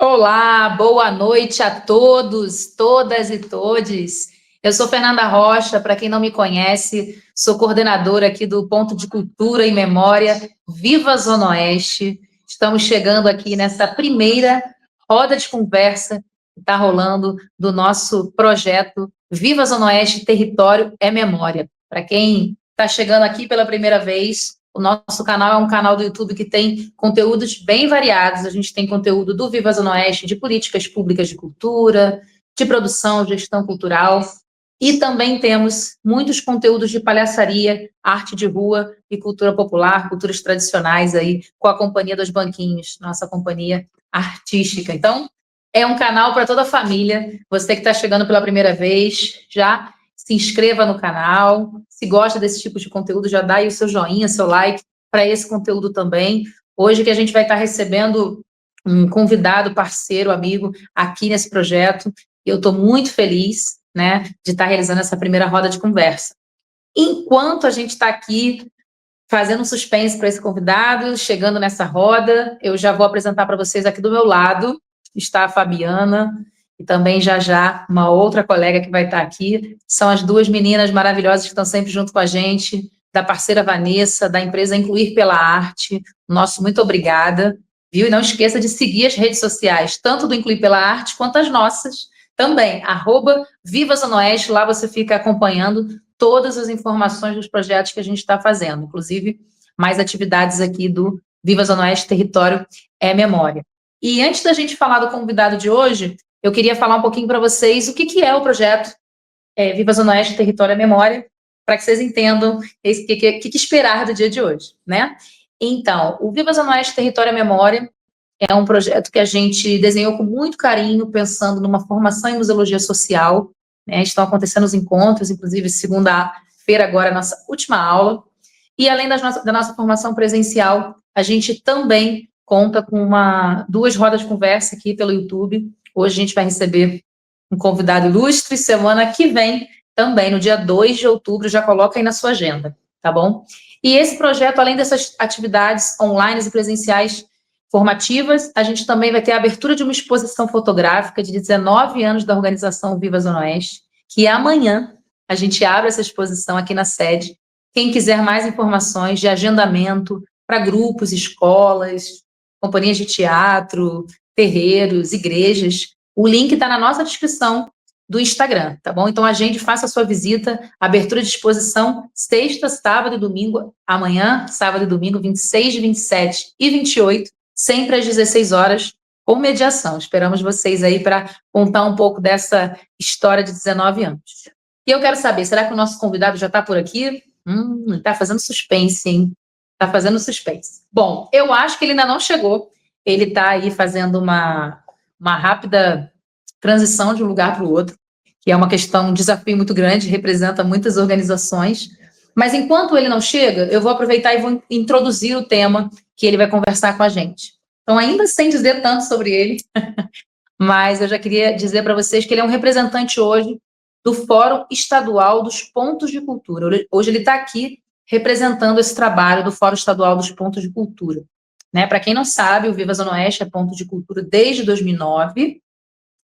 Olá, boa noite a todos, todas e todes. Eu sou Fernanda Rocha, para quem não me conhece, sou coordenadora aqui do Ponto de Cultura e Memória Viva Zona Oeste. Estamos chegando aqui nessa primeira roda de conversa que está rolando do nosso projeto Viva Zona Oeste, Território é Memória. Para quem está chegando aqui pela primeira vez, o nosso canal é um canal do YouTube que tem conteúdos bem variados. A gente tem conteúdo do Viva Zona Oeste, de políticas públicas de cultura, de produção, gestão cultural. E também temos muitos conteúdos de palhaçaria, arte de rua e cultura popular, culturas tradicionais aí, com a Companhia dos Banquinhos, nossa companhia artística. Então, é um canal para toda a família. Você que está chegando pela primeira vez, já se inscreva no canal. Se gosta desse tipo de conteúdo, já dá aí o seu joinha, seu like para esse conteúdo também. Hoje que a gente vai estar recebendo um convidado, parceiro, amigo aqui nesse projeto. Eu estou muito feliz, né, de estar realizando essa primeira roda de conversa. Enquanto a gente está aqui fazendo um suspense para esse convidado, chegando nessa roda, eu já vou apresentar para vocês aqui do meu lado, está a Fabiana, e também já uma outra colega que vai estar aqui. São as duas meninas maravilhosas que estão sempre junto com a gente, da parceira Vanessa, da empresa Incluir pela Arte. Nosso muito obrigada, viu? E não esqueça de seguir as redes sociais, tanto do Incluir pela Arte quanto as nossas, também, @Viva Zona Oeste, lá você fica acompanhando todas as informações dos projetos que a gente está fazendo, inclusive mais atividades aqui do Viva Zona Oeste, Território é Memória. E antes da gente falar do convidado de hoje, eu queria falar um pouquinho para vocês o que é o projeto Viva Zona Oeste, Território é Memória, para que vocês entendam o que esperar do dia de hoje, né? Então, o Viva Zona Oeste, Território é Memória é um projeto que a gente desenhou com muito carinho, pensando numa formação em museologia social, né? Estão acontecendo os encontros, inclusive segunda-feira agora, a nossa última aula. E além da nossa formação presencial, a gente também conta com duas rodas de conversa aqui pelo YouTube. Hoje a gente vai receber um convidado ilustre, semana que vem, também no dia 2 de outubro, já coloca aí na sua agenda, tá bom? E esse projeto, além dessas atividades online e presenciais formativas, a gente também vai ter a abertura de uma exposição fotográfica de 19 anos da organização Viva Zona Oeste, que amanhã a gente abre essa exposição aqui na sede. Quem quiser mais informações de agendamento para grupos, escolas, companhias de teatro, terreiros, igrejas, o link está na nossa descrição do Instagram, tá bom? Então, agende, faça a sua visita, abertura de exposição, sexta, sábado e domingo, amanhã, sábado e domingo, 26, 27 e 28, sempre às 16 horas, com mediação. Esperamos vocês aí para contar um pouco dessa história de 19 anos. E eu quero saber, será que o nosso convidado já está por aqui? Está fazendo suspense, hein? Está fazendo suspense. Bom, eu acho que ele ainda não chegou. Ele está aí fazendo uma rápida transição de um lugar para o outro, que é uma questão, um desafio muito grande, representa muitas organizações. Mas enquanto ele não chega, eu vou aproveitar e vou introduzir o tema que ele vai conversar com a gente. Então, ainda sem dizer tanto sobre ele, mas eu já queria dizer para vocês que ele é um representante hoje do Fórum Estadual dos Pontos de Cultura. Hoje ele está aqui representando esse trabalho do Fórum Estadual dos Pontos de Cultura. Né? Para quem não sabe, o Viva Zona Oeste é ponto de cultura desde 2009,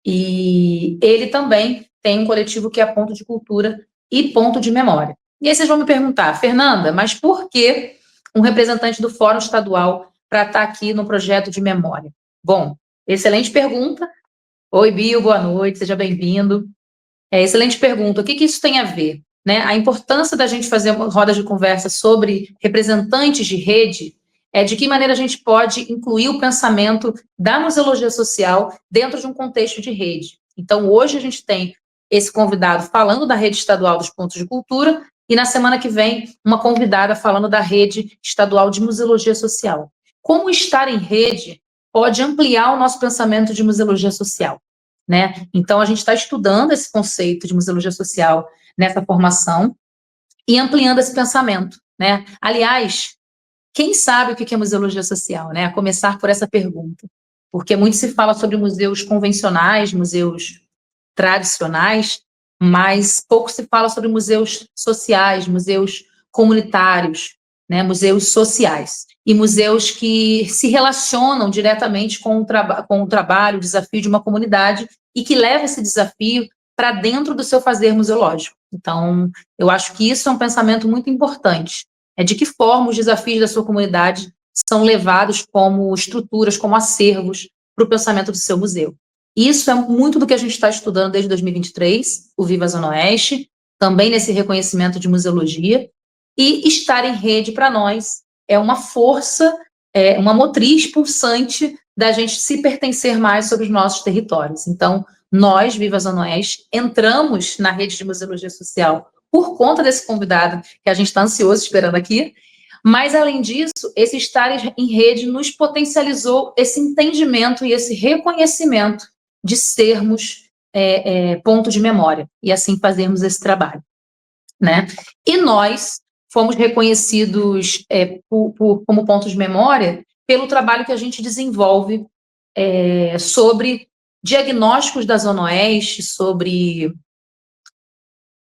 e ele também tem um coletivo que é ponto de cultura e ponto de memória. E aí vocês vão me perguntar, Fernanda, mas por que um representante do Fórum Estadual para estar aqui no projeto de memória? Bom, excelente pergunta. Oi, Bio, boa noite, seja bem-vindo. Excelente pergunta. O que isso tem a ver? Né? A importância da gente fazer uma roda de conversa sobre representantes de rede é de que maneira a gente pode incluir o pensamento da museologia social dentro de um contexto de rede. Então, hoje a gente tem esse convidado falando da rede estadual dos pontos de cultura e na semana que vem uma convidada falando da rede estadual de museologia social. Como estar em rede pode ampliar o nosso pensamento de museologia social? Né? Então, a gente está estudando esse conceito de museologia social nessa formação e ampliando esse pensamento. Né? Aliás, quem sabe o que é museologia social? Né? A começar por essa pergunta. Porque muito se fala sobre museus convencionais, museus tradicionais, mas pouco se fala sobre museus sociais, museus comunitários, né, museus sociais, e museus que se relacionam diretamente com o trabalho, o desafio de uma comunidade, e que leva esse desafio para dentro do seu fazer museológico. Então, eu acho que isso é um pensamento muito importante, é de que forma os desafios da sua comunidade são levados como estruturas, como acervos para o pensamento do seu museu. Isso é muito do que a gente está estudando desde 2023, o Viva Zona Oeste, também nesse reconhecimento de museologia, e estar em rede, para nós, é uma força, é uma motriz pulsante da gente se pertencer mais sobre os nossos territórios. Então, nós, Viva Zona Oeste, entramos na rede de museologia social por conta desse convidado que a gente está ansioso esperando aqui, mas, além disso, esse estar em rede nos potencializou esse entendimento e esse reconhecimento de sermos ponto de memória e assim fazermos esse trabalho, né? E nós fomos reconhecidos como ponto de memória pelo trabalho que a gente desenvolve sobre diagnósticos da Zona Oeste, sobre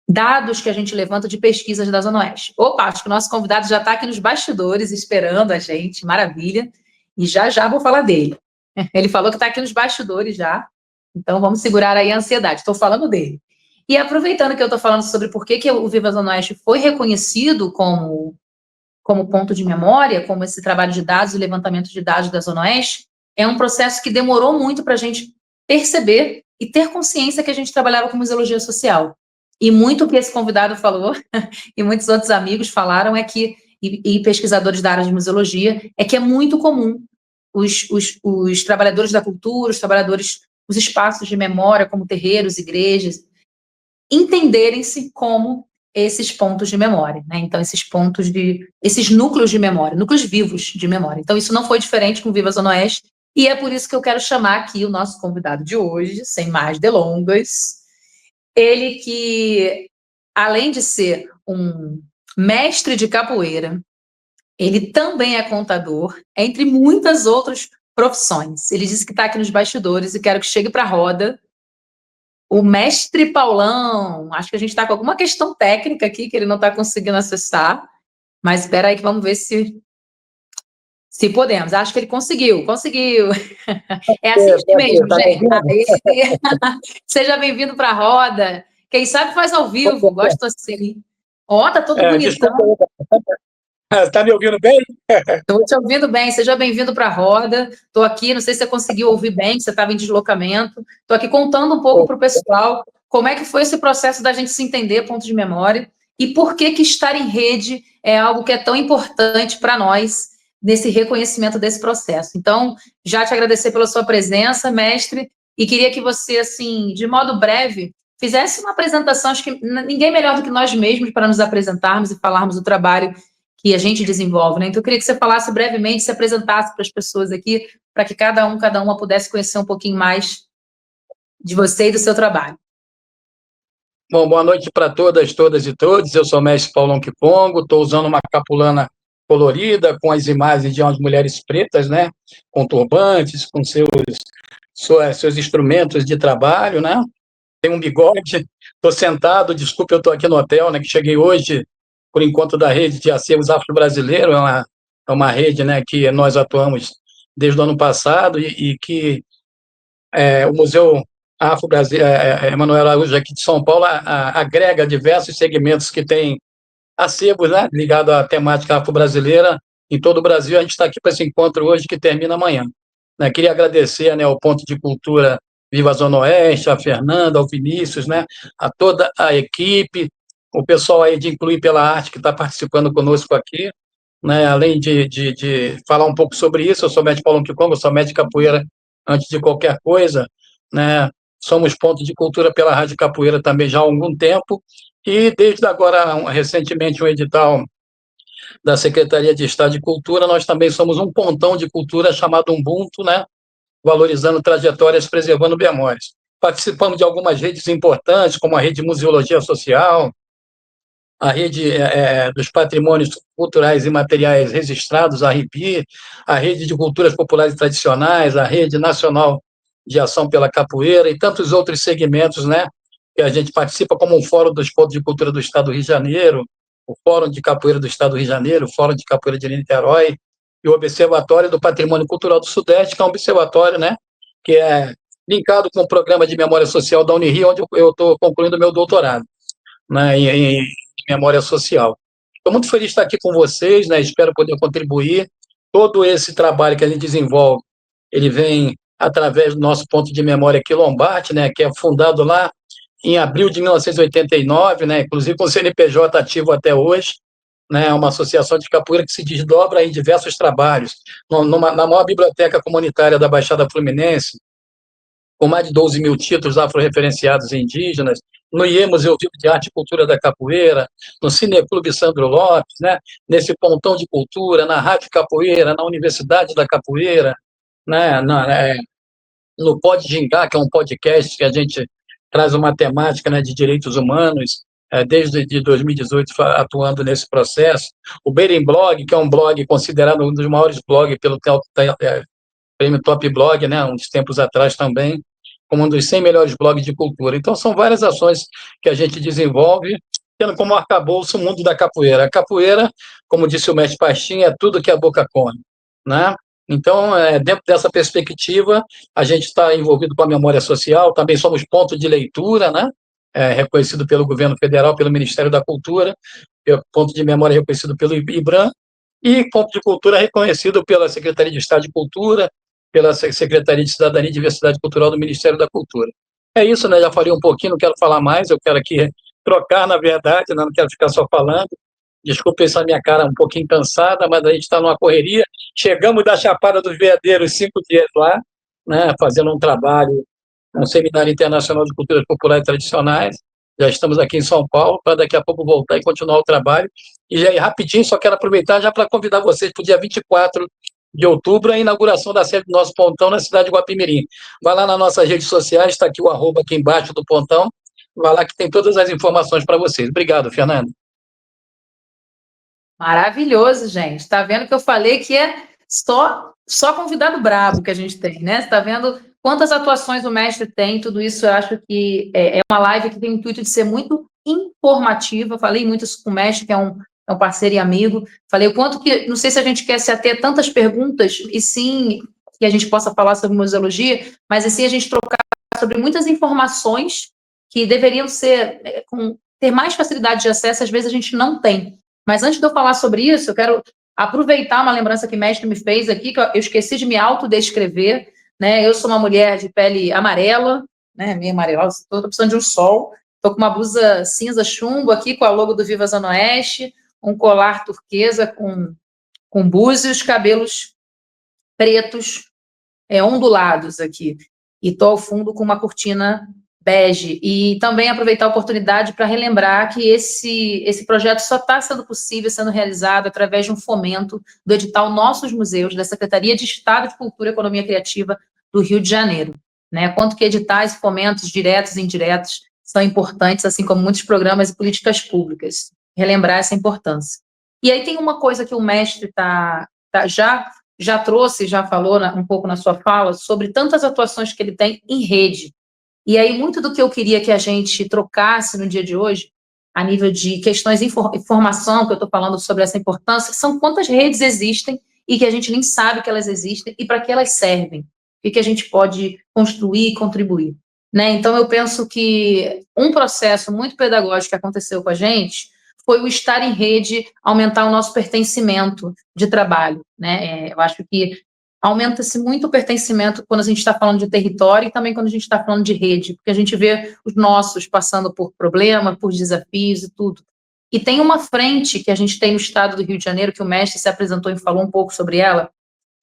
dados que a gente levanta de pesquisas da Zona Oeste. Opa, acho que o nosso convidado já está aqui nos bastidores esperando a gente, maravilha, e já já vou falar dele. Ele falou que está aqui nos bastidores já, então vamos segurar aí a ansiedade, estou falando dele. E aproveitando que eu estou falando sobre por que o Viva Zona Oeste foi reconhecido como ponto de memória, como esse trabalho de dados e levantamento de dados da Zona Oeste, é um processo que demorou muito para a gente perceber e ter consciência que a gente trabalhava com museologia social. E muito o que esse convidado falou, e muitos outros amigos falaram, e pesquisadores da área de museologia, é que é muito comum os trabalhadores da cultura, os espaços de memória, como terreiros, igrejas, entenderem-se como esses pontos de memória, né? Então, esses núcleos de memória, núcleos vivos de memória. Então, isso não foi diferente com o Viva Zona Oeste, e é por isso que eu quero chamar aqui o nosso convidado de hoje, sem mais delongas. Ele que, além de ser um mestre de capoeira, ele também é contador, entre muitas outras profissões. Ele disse que está aqui nos bastidores e quero que chegue para a roda o mestre Paulão. Acho que a gente está com alguma questão técnica aqui que ele não está conseguindo acessar, mas espera aí que vamos ver se podemos. Acho que ele conseguiu. É assim mesmo, gente. Seja bem-vindo para a roda. Quem sabe faz ao vivo, gosto assim. Ó, tá todo bonitão. Está me ouvindo bem? Estou te ouvindo bem, seja bem-vindo para a roda. Estou aqui, não sei se você conseguiu ouvir bem, você estava em deslocamento. Estou aqui contando um pouco para o pessoal como é que foi esse processo da gente se entender, ponto de memória, e por que estar em rede é algo que é tão importante para nós nesse reconhecimento desse processo. Então, já te agradecer pela sua presença, mestre, e queria que você, assim, de modo breve, fizesse uma apresentação, acho que ninguém melhor do que nós mesmos para nos apresentarmos e falarmos do trabalho que a gente desenvolve, né? Então, eu queria que você falasse brevemente, se apresentasse para as pessoas aqui, para que cada uma pudesse conhecer um pouquinho mais de você e do seu trabalho. Bom, boa noite para todas e todos. Eu sou o mestre Paulão Kipongo, estou usando uma capulana colorida, com as imagens de umas mulheres pretas, né? Com turbantes, com seus instrumentos de trabalho, né? Tem um bigode, estou sentado, desculpe, eu estou aqui no hotel, né? Que cheguei hoje por encontro da rede de acervos afro-brasileiro, é uma rede, né, que nós atuamos desde o ano passado e que o Museu Afro-Brasileiro, Emanuel Araújo, aqui de São Paulo, agrega diversos segmentos que têm acervos, né, ligados à temática afro-brasileira em todo o Brasil. A gente está aqui para esse encontro hoje, que termina amanhã. Né, queria agradecer, né, ao Ponto de Cultura Viva Zona Oeste, a Fernanda, ao Vinícius, né, a toda a equipe, o pessoal aí de Incluir pela Arte que está participando conosco aqui, né, além de falar um pouco sobre isso. Eu sou mestre Paulo Kikongo, eu sou mestre de capoeira antes de qualquer coisa, né, somos Ponto de Cultura pela Rádio Capoeira também já há algum tempo, e desde agora, recentemente, um edital da Secretaria de Estado de Cultura, nós também somos um pontão de cultura chamado Ubuntu, né, valorizando trajetórias, preservando memórias. Participamos de algumas redes importantes, como a Rede de Museologia Social, a Rede dos Patrimônios Culturais e Materiais Registrados, a RIPI, a Rede de Culturas Populares e Tradicionais, a Rede Nacional de Ação pela Capoeira e tantos outros segmentos, né, que a gente participa, como o Fórum dos Pontos de Cultura do Estado do Rio de Janeiro, o Fórum de Capoeira do Estado do Rio de Janeiro, o Fórum de Capoeira de Niterói, e o Observatório do Patrimônio Cultural do Sudeste, que é um observatório, né, que é linkado com o Programa de Memória Social da Unirio, onde eu estou concluindo meu doutorado, né, em Memória Social. Estou muito feliz de estar aqui com vocês, né, espero poder contribuir. Todo esse trabalho que a gente desenvolve, ele vem através do nosso ponto de memória Quilombarte, né, que é fundado lá em abril de 1989, né, inclusive com o CNPJ ativo até hoje, né, uma associação de capoeira que se desdobra em diversos trabalhos. Na maior biblioteca comunitária da Baixada Fluminense, com mais de 12 mil títulos afro-referenciados indígenas, no IE Museu Vivo de Arte e Cultura da Capoeira, no Cineclube Sandro Lopes, né, nesse pontão de cultura, na Rádio Capoeira, na Universidade da Capoeira, né, no Pod Gingá, que é um podcast que a gente traz uma temática, né, de direitos humanos, desde de 2018 atuando nesse processo. O Beirim Blog, que é um blog considerado um dos maiores blogs pelo Prêmio Top Blog, né, uns tempos atrás também, como um dos 100 melhores blogs de cultura. Então, são várias ações que a gente desenvolve, tendo como arcabouço o mundo da capoeira. A capoeira, como disse o mestre Pastinha, é tudo que a boca come, né? Então, dentro dessa perspectiva, a gente está envolvido com a memória social, também somos ponto de leitura, né? Reconhecido pelo governo federal, pelo Ministério da Cultura, ponto de memória reconhecido pelo IBRAM, e ponto de cultura reconhecido pela Secretaria de Estado de Cultura, pela Secretaria de Cidadania e Diversidade Cultural do Ministério da Cultura. É isso, né? Já falei um pouquinho, não quero falar mais, eu quero aqui trocar, na verdade, né? Não quero ficar só falando. Desculpe essa minha cara um pouquinho cansada, mas a gente está numa correria. Chegamos da Chapada dos Veadeiros 5 dias lá, né? Fazendo um trabalho, um seminário internacional de culturas populares e tradicionais. Já estamos aqui em São Paulo, para daqui a pouco voltar e continuar o trabalho. E já rapidinho, só quero aproveitar já para convidar vocês para o dia 24 de outubro, a inauguração da sede do nosso Pontão na cidade de Guapimirim. Vai lá nas nossas redes sociais, está aqui o arroba aqui embaixo do Pontão, vai lá que tem todas as informações para vocês. Obrigado, Fernando. Maravilhoso, gente. Está vendo que eu falei que é só convidado brabo que a gente tem, né? Você está vendo quantas atuações o mestre tem, tudo isso eu acho que é uma live que tem o intuito de ser muito informativa. Eu falei muito isso com o mestre, que é um parceiro e amigo. Falei o quanto que, não sei se a gente quer se ater a tantas perguntas, e sim que a gente possa falar sobre museologia, mas assim a gente trocar sobre muitas informações que deveriam ter mais facilidade de acesso, às vezes a gente não tem. Mas antes de eu falar sobre isso, eu quero aproveitar uma lembrança que o mestre me fez aqui, que eu esqueci de me autodescrever, né? Eu sou uma mulher de pele amarela, né? Meio amarela, estou precisando de um sol. Estou com uma blusa cinza chumbo aqui, com a logo do Viva Zona Oeste, um colar turquesa com búzios, cabelos pretos, ondulados aqui. E estou ao fundo com uma cortina bege. E também aproveitar a oportunidade para relembrar que esse projeto só está sendo possível, sendo realizado através de um fomento do edital Nossos Museus, da Secretaria de Estado de Cultura e Economia Criativa do Rio de Janeiro. Né? Quanto que editais e fomentos diretos e indiretos são importantes, assim como muitos programas e políticas públicas. Relembrar essa importância. E aí tem uma coisa que o mestre já trouxe, já falou um pouco na sua fala, sobre tantas atuações que ele tem em rede. E aí, muito do que eu queria que a gente trocasse no dia de hoje, a nível de questões de informação, que eu estou falando sobre essa importância, são quantas redes existem e que a gente nem sabe que elas existem e para que elas servem, e que a gente pode construir e contribuir. Né? Então, eu penso que um processo muito pedagógico que aconteceu com a gente foi o estar em rede, aumentar o nosso pertencimento de trabalho. Né? Eu acho que aumenta-se muito o pertencimento quando a gente está falando de território e também quando a gente está falando de rede, porque a gente vê os nossos passando por problemas, por desafios e tudo. E tem uma frente que a gente tem no estado do Rio de Janeiro, que o mestre se apresentou e falou um pouco sobre ela,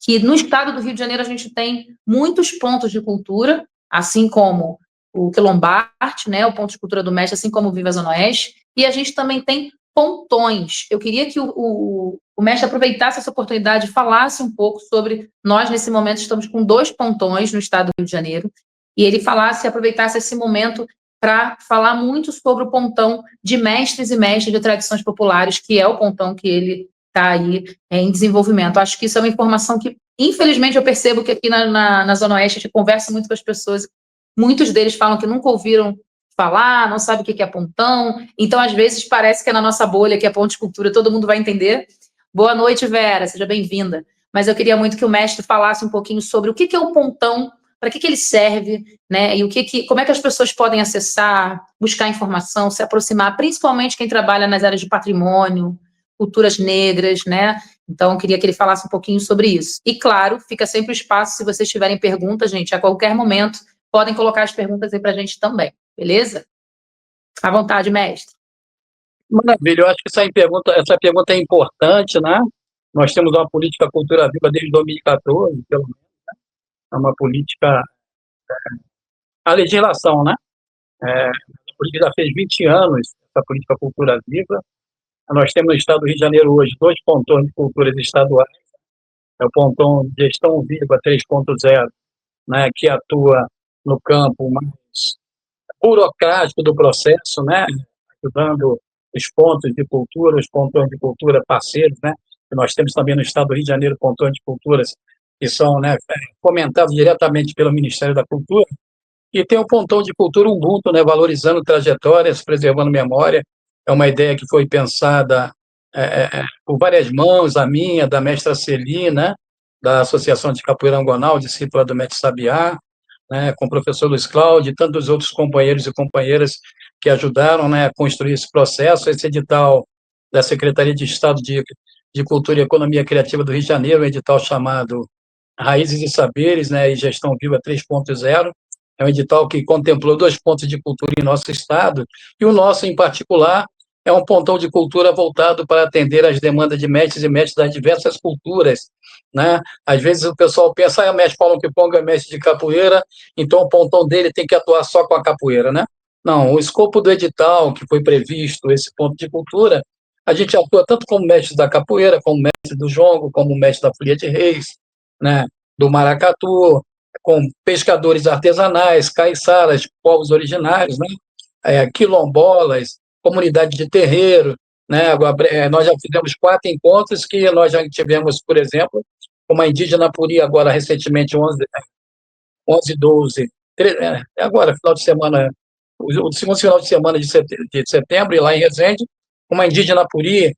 que no estado do Rio de Janeiro a gente tem muitos pontos de cultura, assim como o Quilombarte, né, o ponto de cultura do mestre, assim como o Viva Zona Oeste, e a gente também tem pontões. Eu queria que o mestre aproveitasse essa oportunidade e falasse um pouco sobre, nós nesse momento estamos com 2 pontões no estado do Rio de Janeiro, e ele aproveitasse esse momento para falar muito sobre o pontão de mestres e mestres de tradições populares, que é o pontão que ele está aí em desenvolvimento. Acho que isso é uma informação que, infelizmente, eu percebo que aqui na Zona Oeste a gente conversa muito com as pessoas, muitos deles falam que nunca ouviram falar, não sabe o que é pontão, então às vezes parece que é na nossa bolha, que é Ponto de Cultura, todo mundo vai entender. Boa noite, Vera, seja bem-vinda. Mas eu queria muito que o mestre falasse um pouquinho sobre o que é o pontão, para que ele serve, né? E como é que as pessoas podem acessar, buscar informação, se aproximar, principalmente quem trabalha nas áreas de patrimônio, culturas negras, né? Então, eu queria que ele falasse um pouquinho sobre isso. E, claro, fica sempre o espaço, se vocês tiverem perguntas, gente, a qualquer momento, podem colocar as perguntas aí para a gente também, beleza? À vontade, mestre. Maravilha, eu acho que essa pergunta é importante, né? Nós temos uma política cultura viva desde 2014, pelo menos, é uma política, a legislação, né? A política já fez 20 anos, essa política cultura viva. Nós temos no estado do Rio de Janeiro hoje 2 pontões de culturas estaduais, é o pontão de Gestão Viva 3.0, né, que atua no campo mais burocrático do processo, né, ajudando os pontos de cultura, os pontões de cultura parceiros, né, que nós temos também no estado do Rio de Janeiro pontões de culturas que são, né, fomentados diretamente pelo Ministério da Cultura, e tem o pontão de cultura Ubuntu, né, valorizando trajetórias, preservando memória. É uma ideia que foi pensada por várias mãos, a minha, da mestra Celina, da Associação de Capoeira Angonal, discípula do mestre Sabiá, né, com o professor Luiz Cláudio e tantos outros companheiros e companheiras que ajudaram, né, a construir esse processo. Esse edital da Secretaria de Estado de Cultura e Economia Criativa do Rio de Janeiro, um edital chamado Raízes e Saberes, né, e Gestão Viva 3.0, é um edital que contemplou 2 pontos de cultura em nosso estado, e o nosso, em particular, é um pontão de cultura voltado para atender às demandas de mestres e mestres das diversas culturas, né? Às vezes o pessoal pensa, o mestre Paulo Kiponga é mestre de capoeira, então o pontão dele tem que atuar só com a capoeira, né? Não, o escopo do edital que foi previsto, esse ponto de cultura, a gente atua tanto como mestre da capoeira, como mestre do jongo, como mestre da folia de reis, né? Do maracatu, com pescadores artesanais, caiçaras, povos originários, né? Quilombolas, comunidade de terreiro, né? Agora, nós já fizemos 4 encontros que nós já tivemos, por exemplo, uma indígena Puri agora recentemente, 11, 12, agora, final de semana, o segundo final de semana de setembro, e lá em Resende, uma indígena Puri,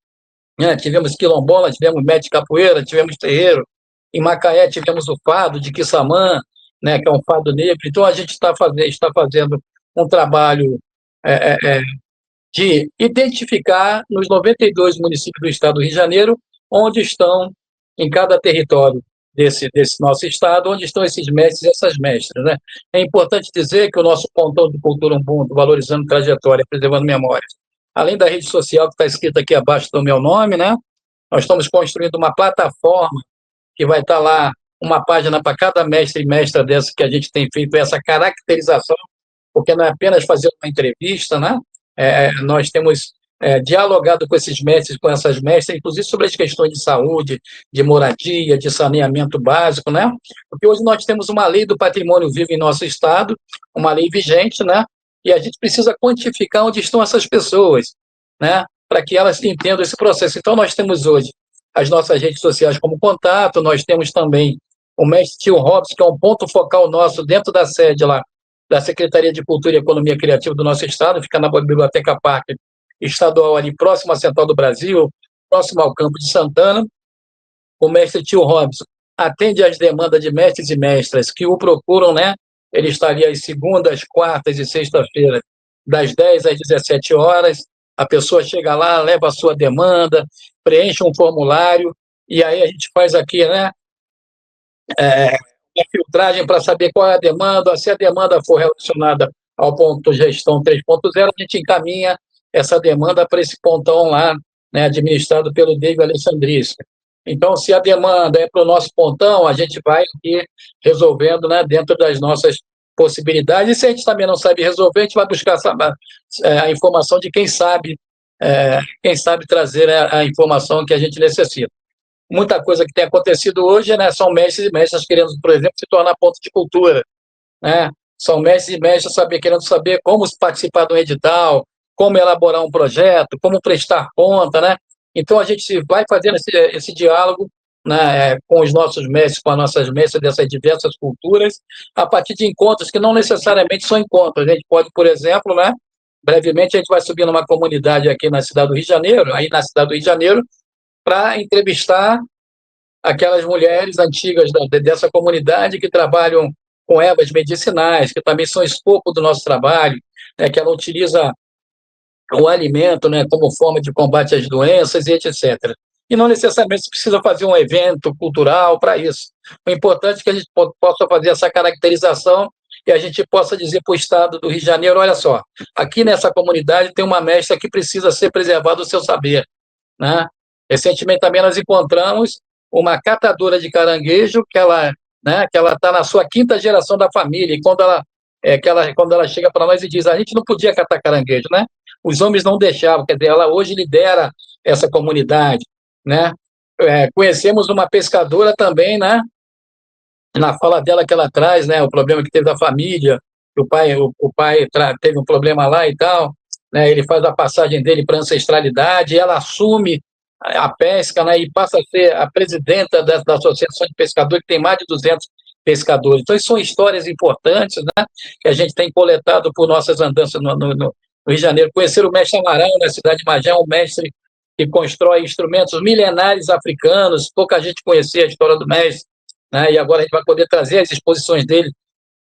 né? Tivemos quilombola, tivemos médico de capoeira, tivemos terreiro. Em Macaé tivemos o fado de Quissamã, né, que é um fado negro. Então a gente está fazendo um trabalho de identificar nos 92 municípios do estado do Rio de Janeiro onde estão, em cada território desse nosso estado, onde estão esses mestres e essas mestras, né? É importante dizer que o nosso pontão de cultura Ubuntu, valorizando trajetória, preservando memórias, além da rede social que está escrita aqui abaixo do meu nome, né? Nós estamos construindo uma plataforma que vai estar lá, uma página para cada mestre e mestra dessa que a gente tem feito, essa caracterização, porque não é apenas fazer uma entrevista, né? Nós temos dialogado com esses mestres, com essas mestras, inclusive sobre as questões de saúde, de moradia, de saneamento básico, né? Porque hoje nós temos uma lei do patrimônio vivo em nosso estado, uma lei vigente, né? E a gente precisa quantificar onde estão essas pessoas, né? Para que elas entendam esse processo. Então, nós temos hoje as nossas redes sociais como contato, nós temos também o mestre Tio Robson, que é um ponto focal nosso dentro da sede lá, da Secretaria de Cultura e Economia Criativa do nosso estado, fica na Biblioteca Parque Estadual, ali próximo à Central do Brasil, próximo ao Campo de Santana. O mestre Tio Robson atende às demandas de mestres e mestras que o procuram, né? Ele estaria às segundas, quartas e sexta-feiras, das 10 às 17 horas. A pessoa chega lá, leva a sua demanda, preenche um formulário, e aí a gente faz aqui, né? A filtragem para saber qual é a demanda. Se a demanda for relacionada ao ponto gestão 3.0, a gente encaminha essa demanda para esse pontão lá, né, administrado pelo David Alessandrisca. Então, se a demanda é para o nosso pontão, a gente vai aqui resolvendo, né, dentro das nossas possibilidades. E se a gente também não sabe resolver, a gente vai buscar a informação de quem sabe trazer a informação que a gente necessita. Muita coisa que tem acontecido hoje, né, são mestres e mestras querendo, por exemplo, se tornar ponto de cultura, né? São mestres e mestras querendo saber como participar do edital, como elaborar um projeto, como prestar conta, né? Então a gente vai fazendo esse diálogo né, com os nossos mestres, com as nossas mestres dessas diversas culturas, a partir de encontros que não necessariamente são encontros. A gente pode, por exemplo, né, brevemente a gente vai subir numa comunidade aqui na cidade do Rio de Janeiro, aí na cidade do Rio de Janeiro, para entrevistar aquelas mulheres antigas dessa comunidade que trabalham com ervas medicinais, que também são escopo do nosso trabalho, né, que ela utiliza o alimento, né, como forma de combate às doenças e etc. E não necessariamente se precisa fazer um evento cultural para isso. O importante é que a gente possa fazer essa caracterização e a gente possa dizer para o Estado do Rio de Janeiro, olha só, aqui nessa comunidade tem uma mestra que precisa ser preservado o seu saber, né? Recentemente também nós encontramos uma catadora de caranguejo que ela, né, que ela está na sua quinta geração da família, e quando ela chega para nós e diz, a gente não podia catar caranguejo, né? Os homens não deixavam, quer dizer, ela hoje lidera essa comunidade, né? Conhecemos uma pescadora também, né? Na fala dela que ela traz, né? O problema que teve da família, que o pai teve um problema lá e tal, né? Ele faz a passagem dele para a ancestralidade, ela assume a pesca, né? E passa a ser a presidenta da Associação de Pescadores, que tem mais de 200 pescadores. Então, são histórias importantes, né? Que a gente tem coletado por nossas andanças no Rio de Janeiro. Conhecer o mestre Amaral, na cidade de Magé, um mestre que constrói instrumentos milenares africanos, pouca gente conhecia a história do mestre, né? E agora a gente vai poder trazer as exposições dele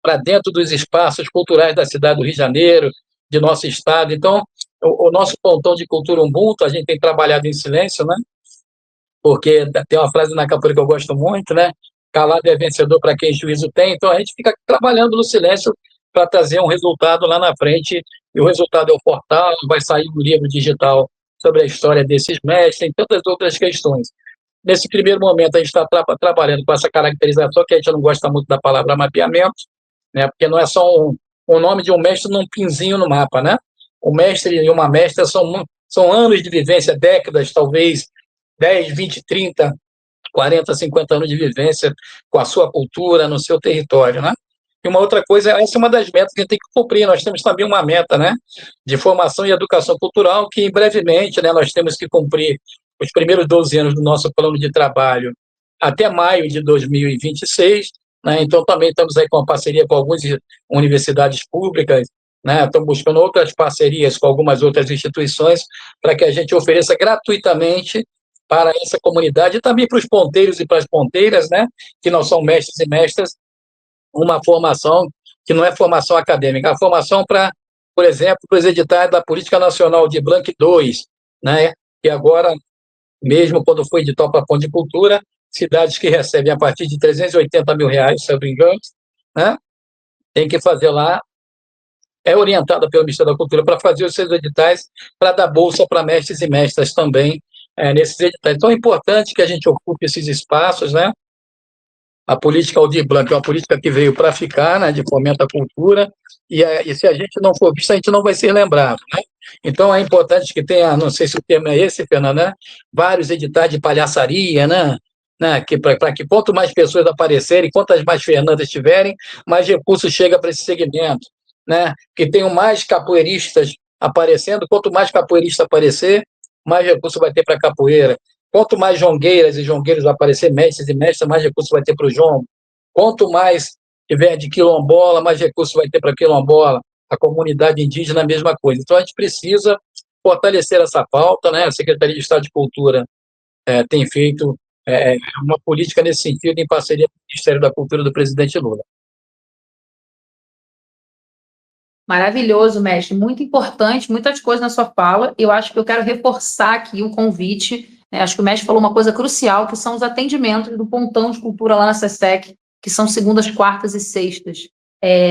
para dentro dos espaços culturais da cidade do Rio de Janeiro, de nosso estado. Então, o nosso pontão de cultura Ubuntu, a gente tem trabalhado em silêncio, né? Porque tem uma frase na capoeira que eu gosto muito, né? Calado é vencedor para quem juízo tem. Então, a gente fica trabalhando no silêncio para trazer um resultado lá na frente, e o resultado é o portal, vai sair um livro digital sobre a história desses mestres, tem tantas outras questões. Nesse primeiro momento, a gente está trabalhando com essa caracterização, que a gente não gosta muito da palavra mapeamento, né? Porque não é só um nome de um mestre num pinzinho no mapa, né? O mestre e uma mestra são anos de vivência, décadas, talvez 10, 20, 30, 40, 50 anos de vivência com a sua cultura, no seu território, né? E uma outra coisa, essa é uma das metas que a gente tem que cumprir. Nós temos também uma meta, né, de formação e educação cultural, que brevemente, né, nós temos que cumprir os primeiros 12 anos do nosso plano de trabalho até maio de 2026, né? Então também estamos aí com uma parceria com algumas universidades públicas, né? Estamos buscando outras parcerias com algumas outras instituições para que a gente ofereça gratuitamente para essa comunidade e também para os ponteiros e para as ponteiras, né, que não são mestres e mestras, uma formação que não é formação acadêmica, a formação para, por exemplo, para os editais da Política Nacional de Blanc II, né, que agora, mesmo quando foi edital para a Ponte de Cultura, cidades que recebem a partir de R$380 mil, se eu não me engano, né, tem que fazer lá, é orientada pelo Ministério da Cultura para fazer os seus editais, para dar bolsa para mestres e mestras também, nesses editais. Então, é importante que a gente ocupe esses espaços, né? A política Aldir Blanc é uma política que veio para ficar, né, de fomento à cultura, e se a gente não for visto, a gente não vai ser lembrado, né? Então, é importante que tenha, não sei se o termo é esse, Fernando, né, vários editais de palhaçaria, né, que para que quanto mais pessoas aparecerem, quantas mais Fernandas tiverem, mais recursos chega para esse segmento, né? Que tenham mais capoeiristas aparecendo, quanto mais capoeirista aparecer, mais recurso vai ter para a capoeira. Quanto mais jongueiras e jongueiros aparecer, mestres e mestras, mais recursos vai ter para o jongo. Quanto mais tiver de quilombola, mais recursos vai ter para quilombola. A comunidade indígena, a mesma coisa. Então, a gente precisa fortalecer essa pauta, né? A Secretaria de Estado de Cultura tem feito uma política nesse sentido, em parceria com o Ministério da Cultura do presidente Lula. Maravilhoso, mestre. Muito importante, muitas coisas na sua fala. Eu acho que eu quero reforçar aqui o convite, né? Acho que o mestre falou uma coisa crucial, que são os atendimentos do Pontão de Cultura lá na SESTEC, que são segundas, quartas e sextas.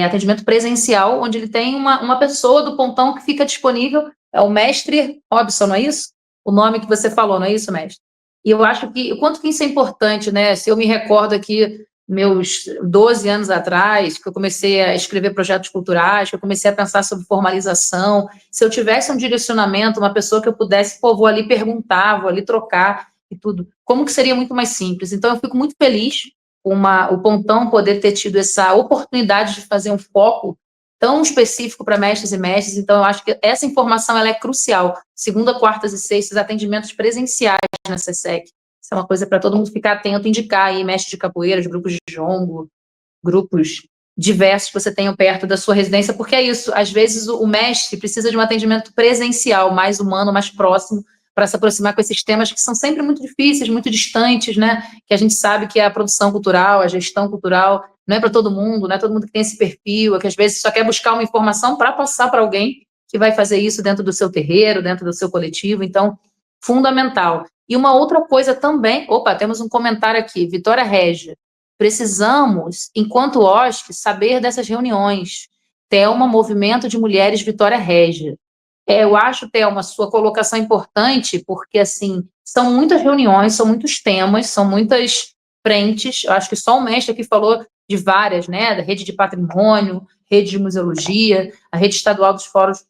Atendimento presencial, onde ele tem uma pessoa do Pontão que fica disponível, é o mestre Robson, não é isso? O nome que você falou, não é isso, mestre? E eu acho que, o quanto que isso é importante, né? Se eu me recordo aqui, meus 12 anos atrás, que eu comecei a escrever projetos culturais, que eu comecei a pensar sobre formalização, se eu tivesse um direcionamento, uma pessoa que eu pudesse, pô, vou ali perguntar, vou ali trocar e tudo, como que seria muito mais simples? Então, eu fico muito feliz com o Pontão poder ter tido essa oportunidade de fazer um foco tão específico para mestres e mestres. Então, eu acho que essa informação ela é crucial. Segunda, quartas e sextas, atendimentos presenciais na SESEC. Isso é uma coisa para todo mundo ficar atento, indicar aí mestre de capoeiras, grupos de jongo, grupos diversos que você tenha perto da sua residência, porque é isso, às vezes o mestre precisa de um atendimento presencial, mais humano, mais próximo, para se aproximar com esses temas que são sempre muito difíceis, muito distantes, né? Que a gente sabe que a produção cultural, a gestão cultural, não é para todo mundo, não é todo mundo que tem esse perfil, é que às vezes só quer buscar uma informação para passar para alguém que vai fazer isso dentro do seu terreiro, dentro do seu coletivo, então, fundamental. E uma outra coisa também, opa, temos um comentário aqui, Vitória Régia, precisamos, enquanto OSC, saber dessas reuniões. Thelma, Movimento de Mulheres Vitória Régia. Eu acho, Thelma, sua colocação importante, porque, assim, são muitas reuniões, são muitos temas, são muitas frentes. Eu acho que só o mestre aqui falou de várias, né? Da rede de patrimônio, rede de museologia, a rede estadual dos fóruns,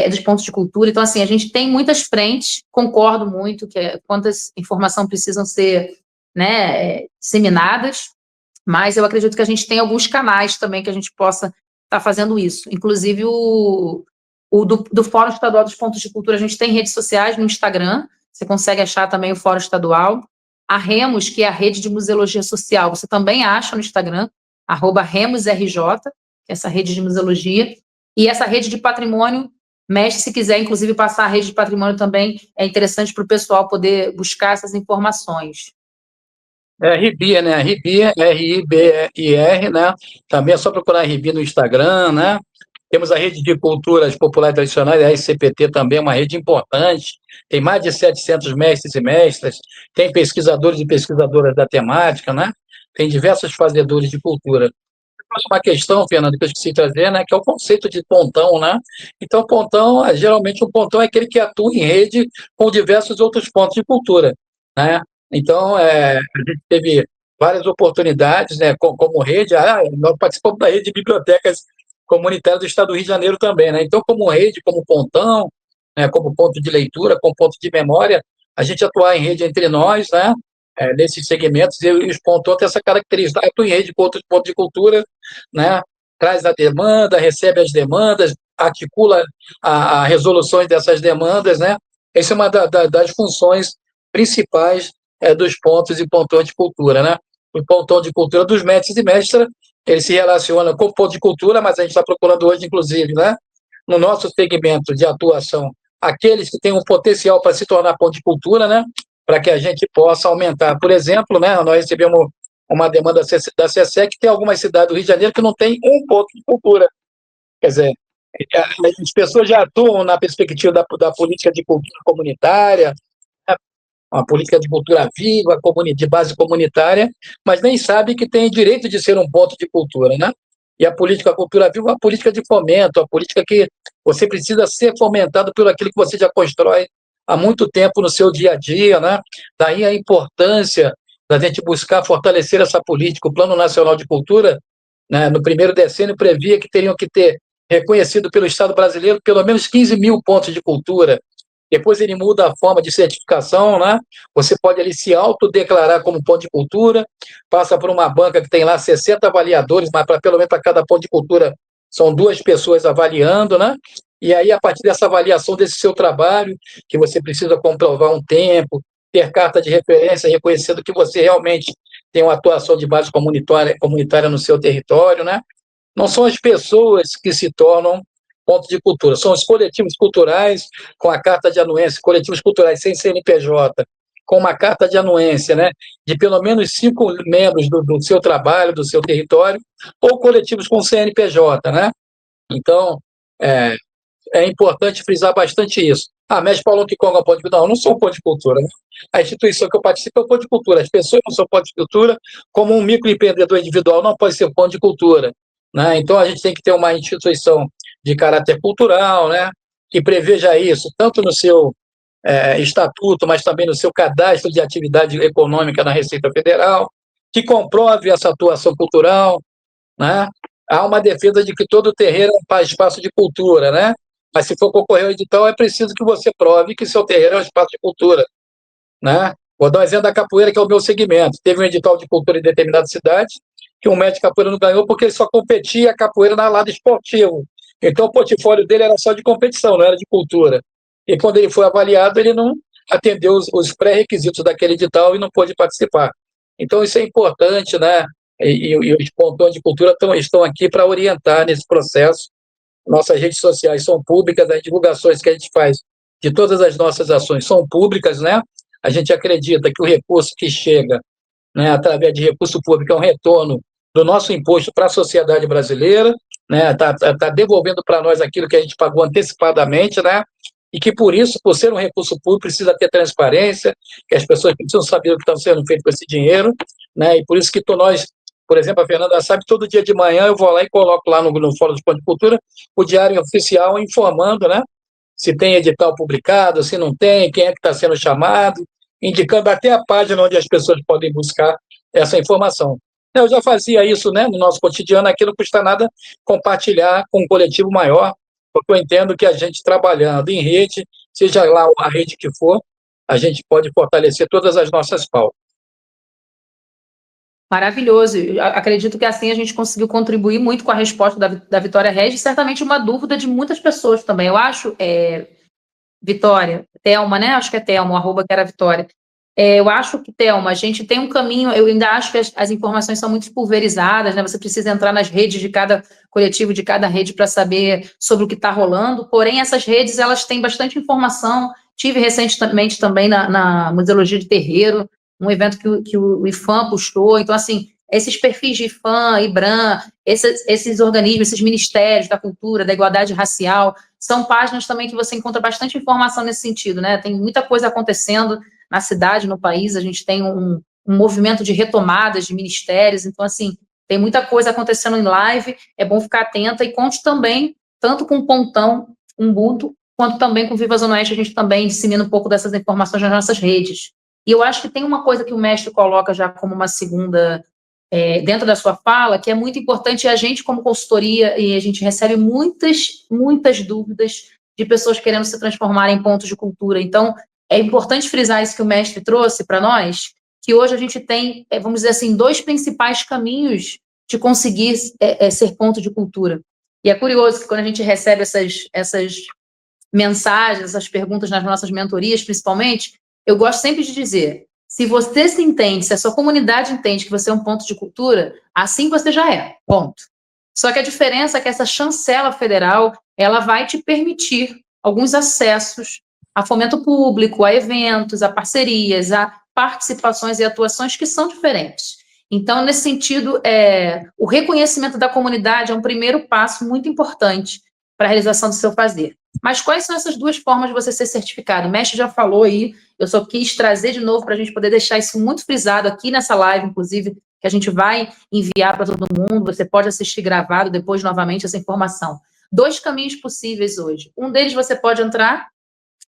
dos pontos de cultura. Então, assim, a gente tem muitas frentes, concordo muito que quantas informação precisam ser, né, disseminadas, mas eu acredito que a gente tem alguns canais também que a gente possa estar fazendo isso. Inclusive, do Fórum Estadual dos Pontos de Cultura, a gente tem redes sociais no Instagram, você consegue achar também o Fórum Estadual. A Remos, que é a rede de museologia social, você também acha no Instagram, @RemosRJ, que é essa rede de museologia. E essa rede de patrimônio, mestre, se quiser, inclusive, passar a rede de patrimônio também, é interessante para o pessoal poder buscar essas informações. RBIR, né? RBIR, RIBIR, né? Também é só procurar RBIR no Instagram, né? Temos a Rede de Culturas Populares Tradicionais, a RCPT também é uma rede importante, tem mais de 700 mestres e mestras, tem pesquisadores e pesquisadoras da temática, né? Tem diversos fazedores de cultura. Uma questão, Fernando, que eu esqueci de trazer, né, que é o conceito de pontão, né? Então, pontão, geralmente, um pontão é aquele que atua em rede com diversos outros pontos de cultura, né? Então, a gente teve várias oportunidades, né, como rede, nós participamos da rede de bibliotecas comunitárias do Estado do Rio de Janeiro também, né? Então, como rede, como pontão, né, como ponto de leitura, como ponto de memória, a gente atuar em rede entre nós, né? Nesses segmentos, e os pontões têm essa característica, atua em rede com outros pontos de cultura, né? Traz a demanda, recebe as demandas, articula a resoluções dessas demandas, né? Essa é uma das funções principais dos pontos e pontões de cultura, né? O pontão de cultura dos mestres e mestras, ele se relaciona com o ponto de cultura, mas a gente está procurando hoje, inclusive, né, no nosso segmento de atuação, aqueles que têm um potencial para se tornar ponto de cultura, né, para que a gente possa aumentar. Por exemplo, né, nós recebemos uma demanda da SESEC, que tem algumas cidades do Rio de Janeiro que não tem um ponto de cultura. Quer dizer, as pessoas já atuam na perspectiva da política de cultura comunitária, né, uma política de cultura viva, de base comunitária, mas nem sabe que tem direito de ser um ponto de cultura, né? E a política cultura viva é uma política de fomento, a política que você precisa ser fomentado por aquilo que você já constrói há muito tempo no seu dia a dia, né? Daí a importância da gente buscar fortalecer essa política. O Plano Nacional de Cultura, né, no primeiro decênio, previa que teriam que ter reconhecido pelo Estado brasileiro pelo menos 15 mil pontos de cultura. Depois ele muda a forma de certificação, né? Você pode ali se autodeclarar como ponto de cultura, passa por uma banca que tem lá 60 avaliadores, mas pelo menos para cada ponto de cultura são 2 pessoas avaliando, né? E aí, a partir dessa avaliação desse seu trabalho, que você precisa comprovar um tempo, ter carta de referência reconhecendo que você realmente tem uma atuação de base comunitária no seu território, né? Não são as pessoas que se tornam pontos de cultura, são os coletivos culturais com a carta de anuência, coletivos culturais sem CNPJ, com uma carta de anuência, né, de pelo menos 5 membros do seu trabalho, do seu território, ou coletivos com CNPJ, né? Então, é importante frisar bastante isso. Mestre Paulão que Conga pode... Não, eu não sou um ponto de cultura, né? A instituição que eu participo é um ponto de cultura. As pessoas não são ponto de cultura, como um microempreendedor individual não pode ser ponto de cultura, né? Então, a gente tem que ter uma instituição de caráter cultural, né, que preveja isso, tanto no seu estatuto, mas também no seu cadastro de atividade econômica na Receita Federal, que comprove essa atuação cultural, né? Há uma defesa de que todo terreiro é um espaço de cultura, né? Mas se for concorrer ao edital, é preciso que você prove que seu terreiro é um espaço de cultura, né? Vou dar um exemplo da capoeira, que é o meu segmento. Teve um edital de cultura em determinada cidade, que um mestre de capoeira não ganhou porque ele só competia a capoeira na lado esportivo. Então, o portfólio dele era só de competição, não era de cultura. E quando ele foi avaliado, ele não atendeu os pré-requisitos daquele edital e não pôde participar. Então, isso é importante, né? E os pontões de cultura estão aqui para orientar nesse processo. Nossas redes sociais são públicas, as divulgações que a gente faz de todas as nossas ações são públicas, né? A gente acredita que o recurso que chega, né, através de recurso público, é um retorno do nosso imposto para a sociedade brasileira, né? Tá devolvendo para nós aquilo que a gente pagou antecipadamente, né? E que, por isso, por ser um recurso público, precisa ter transparência, que as pessoas precisam saber o que está sendo feito com esse dinheiro, né? E por isso que nós, por exemplo, a Fernanda sabe, todo dia de manhã eu vou lá e coloco lá no Fórum de Ponto de Cultura o Diário Oficial informando, né? Se tem edital publicado, se não tem, quem é que está sendo chamado, indicando até a página onde as pessoas podem buscar essa informação. Eu já fazia isso, né, no nosso cotidiano, aqui não custa nada compartilhar com um coletivo maior, porque eu entendo que a gente trabalhando em rede, seja lá a rede que for, a gente pode fortalecer todas as nossas pautas. Maravilhoso. Eu acredito que assim a gente conseguiu contribuir muito com a resposta da Vitória Regis, certamente uma dúvida de muitas pessoas também. Eu acho, Vitória, Thelma, né? Acho que é Thelma, o arroba que era Vitória. Eu acho que, Thelma, a gente tem um caminho, eu ainda acho que as informações são muito pulverizadas, né? Você precisa entrar nas redes de cada coletivo, de cada rede, para saber sobre o que está rolando, porém, essas redes, elas têm bastante informação. Tive recentemente também na Museologia de Terreiro, um evento que o IFAM puxou, então, assim, esses perfis de IFAM, IBRAM, esses organismos, esses ministérios da cultura, da igualdade racial, são páginas também que você encontra bastante informação nesse sentido, né? Tem muita coisa acontecendo na cidade, no país, a gente tem um movimento de retomadas de ministérios, então, assim, tem muita coisa acontecendo em live, é bom ficar atenta e conte também, tanto com o Pontão, Ubuntu, quanto também com o Viva Zona Oeste, a gente também dissemina um pouco dessas informações nas nossas redes. E eu acho que tem uma coisa que o mestre coloca já como uma segunda, dentro da sua fala, que é muito importante, a gente como consultoria, e a gente recebe muitas dúvidas de pessoas querendo se transformar em pontos de cultura. Então, é importante frisar isso que o mestre trouxe para nós, que hoje a gente tem, vamos dizer assim, dois principais caminhos de conseguir ser ponto de cultura. E é curioso que quando a gente recebe essas mensagens, essas perguntas nas nossas mentorias, principalmente, eu gosto sempre de dizer, se você se entende, se a sua comunidade entende que você é um ponto de cultura, assim você já é, ponto. Só que a diferença é que essa chancela federal, ela vai te permitir alguns acessos a fomento público, a eventos, a parcerias, a participações e atuações que são diferentes. Então, nesse sentido, o reconhecimento da comunidade é um primeiro passo muito importante para a realização do seu fazer. Mas quais são essas duas formas de você ser certificado? O mestre já falou aí, eu só quis trazer de novo para a gente poder deixar isso muito frisado aqui nessa live, inclusive, que a gente vai enviar para todo mundo, você pode assistir gravado depois novamente essa informação. Dois caminhos possíveis hoje. Um deles você pode entrar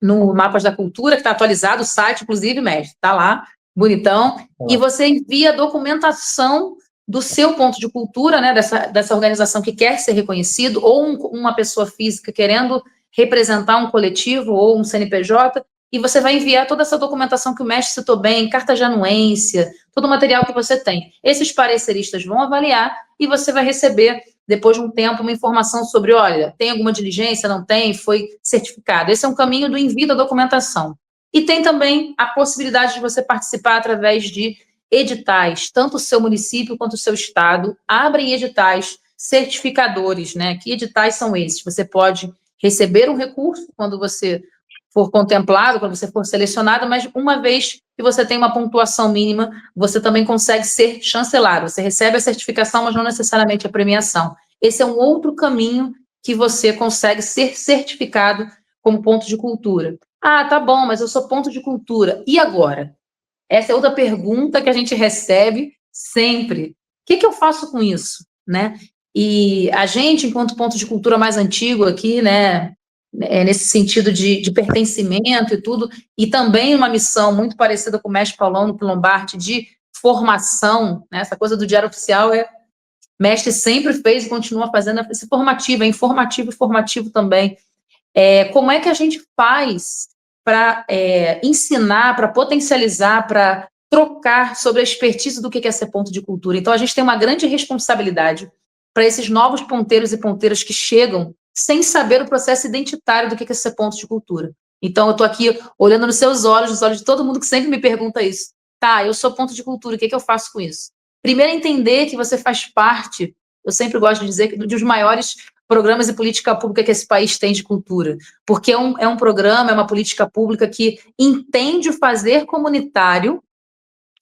no Mapas da Cultura, que está atualizado, o site, inclusive, mestre, está lá, bonitão, e você envia a documentação do seu ponto de cultura, né, dessa organização que quer ser reconhecido, ou uma pessoa física querendo representar um coletivo ou um CNPJ, e você vai enviar toda essa documentação que o mestre citou bem, carta de anuência, todo o material que você tem. Esses pareceristas vão avaliar e você vai receber, depois de um tempo, uma informação sobre, olha, tem alguma diligência, não tem, foi certificado. Esse é um caminho do envio da documentação. E tem também a possibilidade de você participar através de editais, tanto o seu município quanto o seu estado abrem editais certificadores, né? Que editais são esses? Você pode receber um recurso quando você for contemplado, quando você for selecionado, mas uma vez que você tem uma pontuação mínima, você também consegue ser chancelado. Você recebe a certificação, mas não necessariamente a premiação. Esse é um outro caminho que você consegue ser certificado como ponto de cultura. Ah, tá bom, mas eu sou ponto de cultura. E agora? Essa é outra pergunta que a gente recebe sempre. O que eu faço com isso? Né? E a gente, enquanto ponto de cultura mais antigo aqui, né, nesse sentido de pertencimento e tudo, e também uma missão muito parecida com o mestre Paulão no Lombardi, de formação, né, essa coisa do diário oficial mestre sempre fez e continua fazendo esse formativo, é informativo e formativo também. Como é que a gente faz para ensinar, para potencializar, para trocar sobre a expertise do que é ser ponto de cultura? Então, a gente tem uma grande responsabilidade para esses novos ponteiros e ponteiras que chegam sem saber o processo identitário do que é ser ponto de cultura. Então, eu estou aqui olhando nos seus olhos, nos olhos de todo mundo que sempre me pergunta isso. Tá, eu sou ponto de cultura, o que eu faço com isso? Primeiro, entender que você faz parte, eu sempre gosto de dizer, dos maiores programas e política pública que esse país tem de cultura, porque é um programa, é uma política pública que entende o fazer comunitário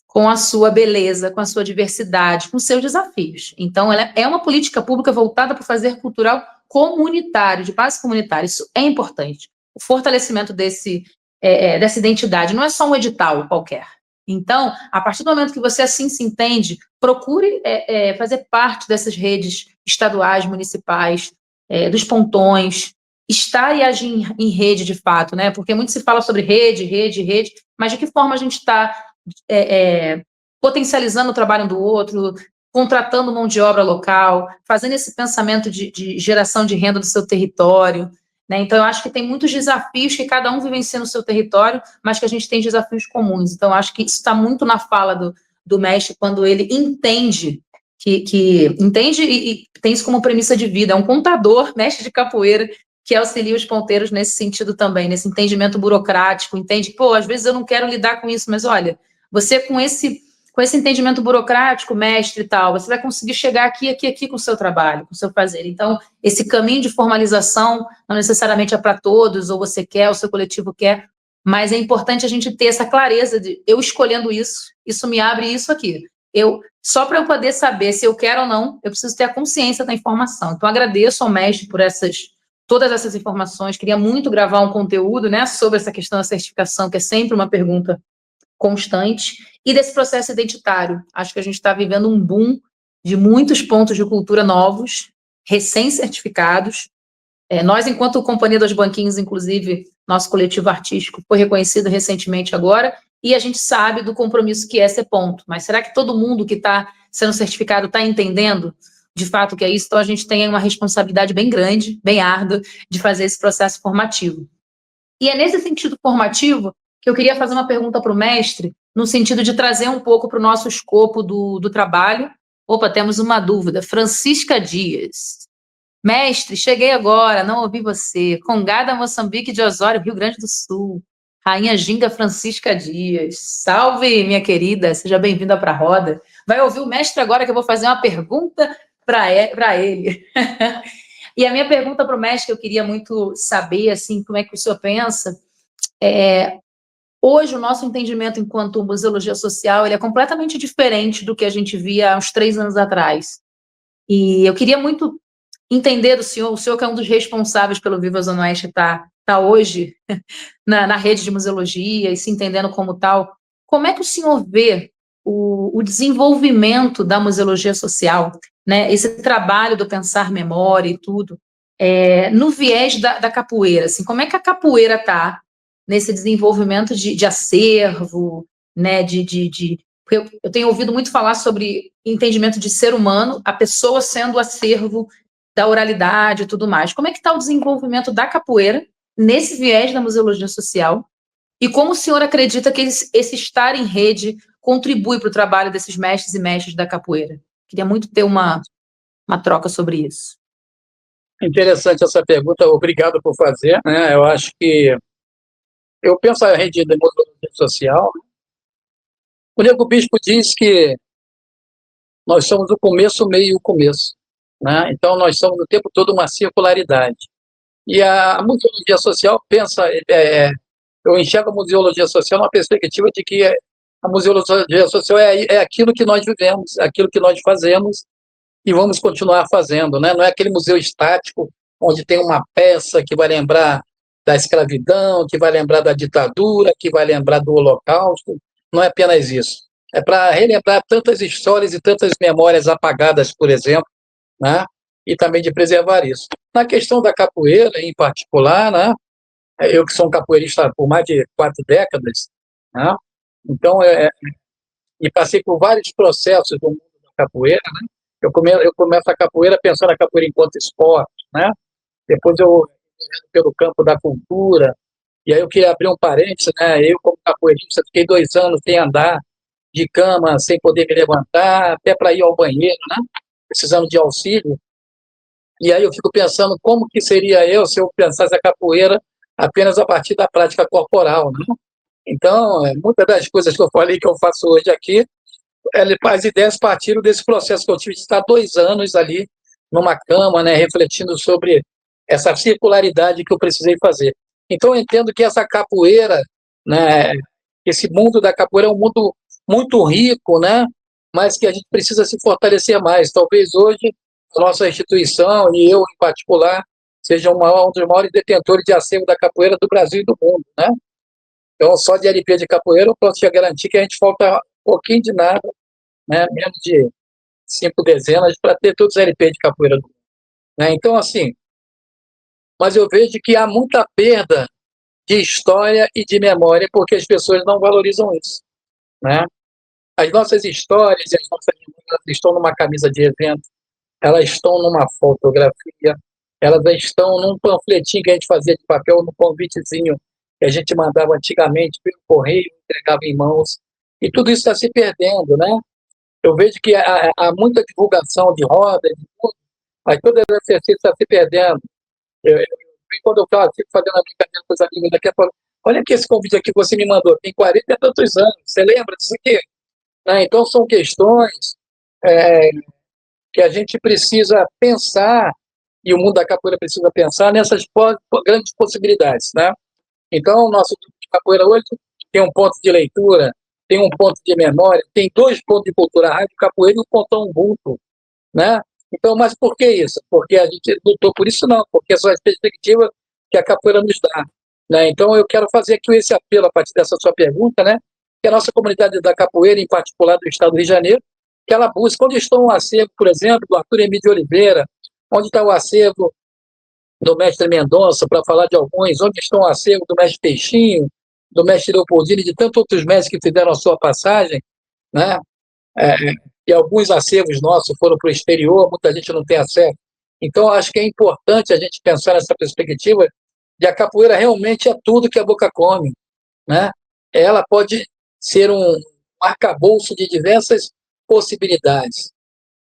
com a sua beleza, com a sua diversidade, com seus desafios. Então, ela é uma política pública voltada para o fazer cultural comunitário, de base comunitária. Isso é importante. O fortalecimento dessa identidade não é só um edital qualquer. Então, a partir do momento que você assim se entende, procure fazer parte dessas redes estaduais, municipais, dos pontões, estar e agir em rede de fato, né? Porque muito se fala sobre rede, mas de que forma a gente está potencializando o trabalho um do outro, contratando mão de obra local, fazendo esse pensamento de geração de renda do seu território, né? Então, eu acho que tem muitos desafios que cada um vivencia no seu território, mas que a gente tem desafios comuns. Então, eu acho que isso está muito na fala do mestre, quando ele entende que entende e tem isso como premissa de vida. É um contador, mestre de capoeira, que auxilia os ponteiros nesse sentido também, nesse entendimento burocrático, entende? Pô, às vezes eu não quero lidar com isso, mas olha, você com esse entendimento burocrático, mestre e tal, você vai conseguir chegar aqui com o seu trabalho, com o seu fazer. Então, esse caminho de formalização não necessariamente é para todos, ou você quer, ou seu coletivo quer, mas é importante a gente ter essa clareza de eu escolhendo isso me abre isso aqui. Só para eu poder saber se eu quero ou não, eu preciso ter a consciência da informação. Então, agradeço ao mestre por todas essas informações. Queria muito gravar um conteúdo, né, sobre essa questão da certificação, que é sempre uma pergunta constante, e desse processo identitário. Acho que a gente está vivendo um boom de muitos pontos de cultura novos, recém-certificados. Nós, enquanto Companhia dos Banquinhos, inclusive, nosso coletivo artístico foi reconhecido recentemente agora, e a gente sabe do compromisso que é ser ponto. Mas será que todo mundo que está sendo certificado está entendendo de fato o que é isso? Então, a gente tem uma responsabilidade bem grande, bem árdua, de fazer esse processo formativo. E é nesse sentido formativo que eu queria fazer uma pergunta para o mestre, no sentido de trazer um pouco para o nosso escopo do trabalho. Opa, temos uma dúvida. Francisca Dias. Mestre, cheguei agora, não ouvi você. Congada, Moçambique de Osório, Rio Grande do Sul. Rainha Ginga Francisca Dias. Salve, minha querida, seja bem-vinda para a roda. Vai ouvir o mestre agora que eu vou fazer uma pergunta para ele. E a minha pergunta para o mestre, que eu queria muito saber, assim, como é que o senhor pensa, hoje o nosso entendimento enquanto museologia social, ele é completamente diferente do que a gente via há uns 3 anos atrás. E eu queria muito entender do senhor, o senhor que é um dos responsáveis pelo Viva Zona Oeste, tá hoje na rede de museologia e se entendendo como tal, como é que o senhor vê o desenvolvimento da museologia social, né, esse trabalho do pensar memória e tudo, no viés da capoeira, assim, como é que a capoeira está nesse desenvolvimento de acervo, né, porque eu tenho ouvido muito falar sobre entendimento de ser humano, a pessoa sendo o acervo da oralidade e tudo mais. Como é que está o desenvolvimento da capoeira nesse viés da museologia social? E como o senhor acredita que esse estar em rede contribui para o trabalho desses mestres e mestres da capoeira? Queria muito ter uma troca sobre isso. Interessante essa pergunta, obrigado por fazer, né? Eu acho que eu penso a rede de museologia social. O Nego Bispo diz que nós somos o começo, o meio e o começo, né? Então nós somos o tempo todo uma circularidade. E a museologia social pensa, eu enxergo a museologia social numa perspectiva de que a museologia social é aquilo que nós vivemos, aquilo que nós fazemos e vamos continuar fazendo, né? Não é aquele museu estático onde tem uma peça que vai lembrar da escravidão, que vai lembrar da ditadura, que vai lembrar do Holocausto. Não é apenas isso. É para relembrar tantas histórias e tantas memórias apagadas, por exemplo, né? E também de preservar isso. Na questão da capoeira, em particular, né? Eu que sou um capoeirista por mais de 4 décadas, né? Então, e passei por vários processos do mundo da capoeira, né? Eu começo a capoeira pensando a capoeira enquanto esporte, né? Depois eu pelo campo da cultura, e aí eu queria abrir um parênteses, né? Eu, como capoeirista, fiquei 2 anos sem andar de cama, sem poder me levantar, até para ir ao banheiro, né? Precisando de auxílio. E aí eu fico pensando como que seria eu se eu pensasse a capoeira apenas a partir da prática corporal, né? Então, muitas das coisas que eu falei que eu faço hoje aqui, as ideias partiram desse processo que eu tive de estar 2 anos ali numa cama, né, refletindo sobre essa circularidade que eu precisei fazer. Então, eu entendo que essa capoeira, né, esse mundo da capoeira é um mundo muito rico, né, mas que a gente precisa se fortalecer mais. Talvez hoje a nossa instituição, e eu em particular, seja um dos maiores detentores de acervo da capoeira do Brasil e do mundo, né? Então, só de LP de capoeira, eu posso te garantir que a gente falta um pouquinho de nada, né? Menos de 5 dezenas para ter todos os LP de capoeira do mundo, né? Então, assim, mas eu vejo que há muita perda de história e de memória porque as pessoas não valorizam isso, né? As nossas histórias e as nossas memórias estão numa camisa de evento, elas estão numa fotografia, elas estão num panfletinho que a gente fazia de papel, no convitezinho que a gente mandava antigamente pelo correio, entregava em mãos, e tudo isso está se perdendo, né? Eu vejo que há muita divulgação de roda, de tudo, mas todo esse exercício está se perdendo. Quando eu falo, fico fazendo a brincadeira com os amigos daqui a pouco, olha aqui esse convite aqui que você me mandou, tem 40 e tantos anos, você lembra disso aqui? Né? Então, são questões que a gente precisa pensar, e o mundo da capoeira precisa pensar nessas grandes possibilidades, né? Então, o nosso grupo de capoeira hoje tem um ponto de leitura, tem um ponto de memória, tem 2 pontos de cultura, a Rádio Capoeira e o Pontão Ubuntu, né? Então, mas por que isso? Porque a gente lutou por isso? Não, porque são as perspectivas que a capoeira nos dá, né? Então, eu quero fazer aqui esse apelo a partir dessa sua pergunta, né? Que a nossa comunidade da capoeira, em particular do Estado do Rio de Janeiro, que ela busca, onde está o acervo, por exemplo, do Arthur Emílio de Oliveira, onde está o acervo do mestre Mendonça, para falar de alguns, onde estão o acervo do mestre Peixinho, do mestre Leopoldino e de tantos outros mestres que fizeram a sua passagem, né? E alguns acervos nossos foram para o exterior, muita gente não tem acesso. Então, acho que é importante a gente pensar nessa perspectiva de a capoeira realmente é tudo que a boca come, né? Ela pode ser um arcabouço de diversas possibilidades,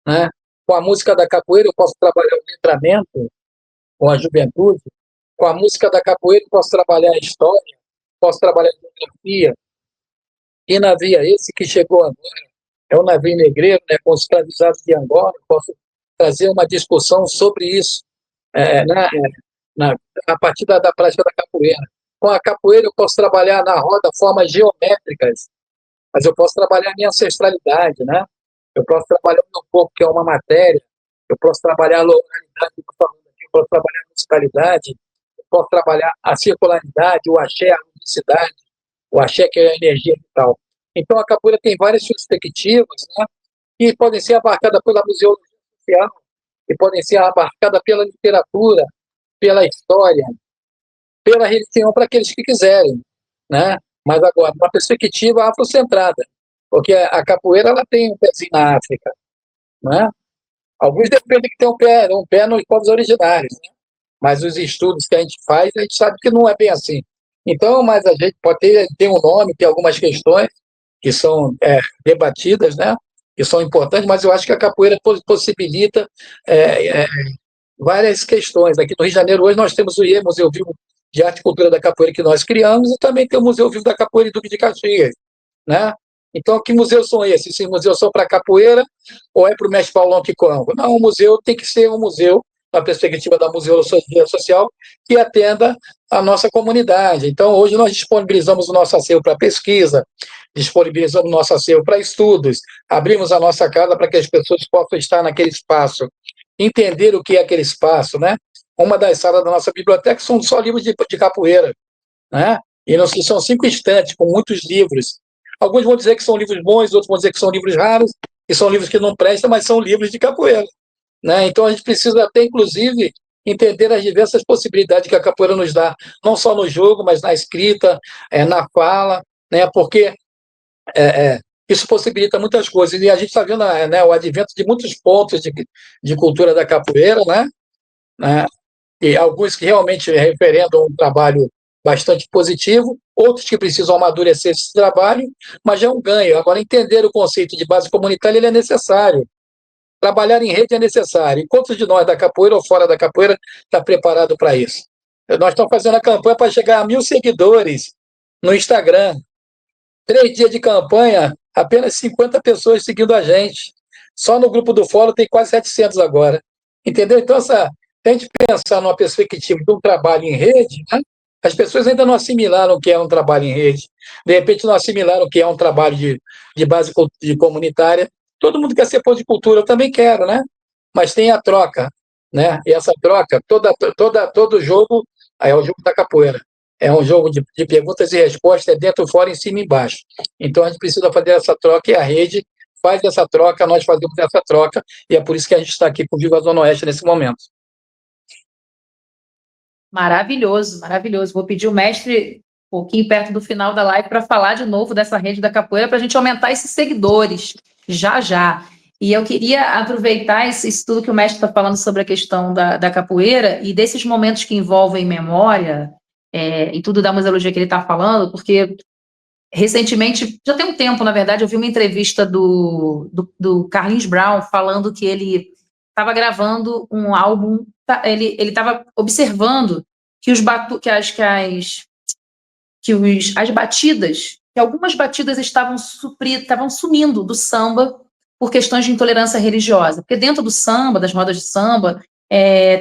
né? Com a música da capoeira eu posso trabalhar o letramento, com a juventude. Com a música da capoeira eu posso trabalhar a história, posso trabalhar a geografia. Que navio é esse que chegou agora? É o navio negreiro, né, com os escravizados de Angola. Eu posso trazer uma discussão sobre isso a partir da prática da capoeira. Com a capoeira eu posso trabalhar na roda formas geométricas, mas eu posso trabalhar a minha ancestralidade, né? Eu posso trabalhar o meu corpo, que é uma matéria, eu posso trabalhar a localidade, eu posso trabalhar a musicalidade, eu posso trabalhar a circularidade, o axé, a ludicidade, o axé que é a energia vital. Então, a capoeira tem várias perspectivas, né? Que podem ser abarcadas pela museologia social, que podem ser abarcadas pela literatura, pela história, pela religião, para aqueles que quiserem, né? Mas agora, uma perspectiva afrocentrada, porque a capoeira ela tem um pezinho na África, né? Alguns defendem que tem um pé nos povos originários, né? Mas os estudos que a gente faz, a gente sabe que não é bem assim. Então, mas a gente pode ter um nome, tem algumas questões que são debatidas, né? Que são importantes, mas eu acho que a capoeira possibilita várias questões. Aqui no Rio de Janeiro, hoje, nós temos o IE, Museu Vivo de Arte e Cultura da Capoeira, que nós criamos, e também tem o Museu Vivo da Capoeira e Duque de Caxias, né? Então, que museus são esses? Se museus são para capoeira ou é para o mestre Paulão Kikongo? Não, o museu tem que ser um museu, na perspectiva da museologia social, que atenda a nossa comunidade. Então, hoje nós disponibilizamos o nosso acervo para pesquisa, disponibilizamos o nosso acervo para estudos, abrimos a nossa casa para que as pessoas possam estar naquele espaço, entender o que é aquele espaço, né? Uma das salas da nossa biblioteca são só livros de capoeira, né? E não são 5 estantes com muitos livros. Alguns vão dizer que são livros bons, outros vão dizer que são livros raros, que são livros que não prestam, mas são livros de capoeira, né? Então a gente precisa até, inclusive, entender as diversas possibilidades que a capoeira nos dá, não só no jogo, mas na escrita, na fala, né? Porque isso possibilita muitas coisas. E a gente está vendo o advento de muitos pontos de cultura da capoeira, né? E alguns que realmente referendam um trabalho bastante positivo, outros que precisam amadurecer esse trabalho, mas já é um ganho. Agora, entender o conceito de base comunitária ele é necessário. Trabalhar em rede é necessário. E quantos de nós da capoeira ou fora da capoeira está preparado para isso? Nós estamos fazendo a campanha para chegar a 1.000 seguidores no Instagram. 3 dias de campanha, apenas 50 pessoas seguindo a gente. Só no grupo do Fórum tem quase 700 agora. Entendeu? Então, se a gente pensar numa perspectiva de um trabalho em rede, né? As pessoas ainda não assimilaram o que é um trabalho em rede. De repente, não assimilaram o que é um trabalho de base comunitária. Todo mundo quer ser ponto de cultura, eu também quero, né? Mas tem a troca, né? E essa troca, todo jogo, aí é o jogo da capoeira. É um jogo de perguntas e respostas, é dentro, fora, em cima e embaixo. Então, a gente precisa fazer essa troca e a rede faz essa troca, nós fazemos essa troca, e é por isso que a gente está aqui com o Viva a Zona Oeste nesse momento. Maravilhoso, maravilhoso. Vou pedir o mestre um pouquinho perto do final da live para falar de novo dessa rede da capoeira, para a gente aumentar esses seguidores, já, já. E eu queria aproveitar isso tudo que o mestre está falando sobre a questão da capoeira e desses momentos que envolvem memória, e tudo da museologia que ele está falando, porque recentemente, já tem um tempo, na verdade, eu vi uma entrevista do Carlinhos Brown falando que ele estava gravando um álbum, ele estava observando que as batidas, que algumas batidas estavam sumindo do samba por questões de intolerância religiosa. Porque dentro do samba, das rodas de samba,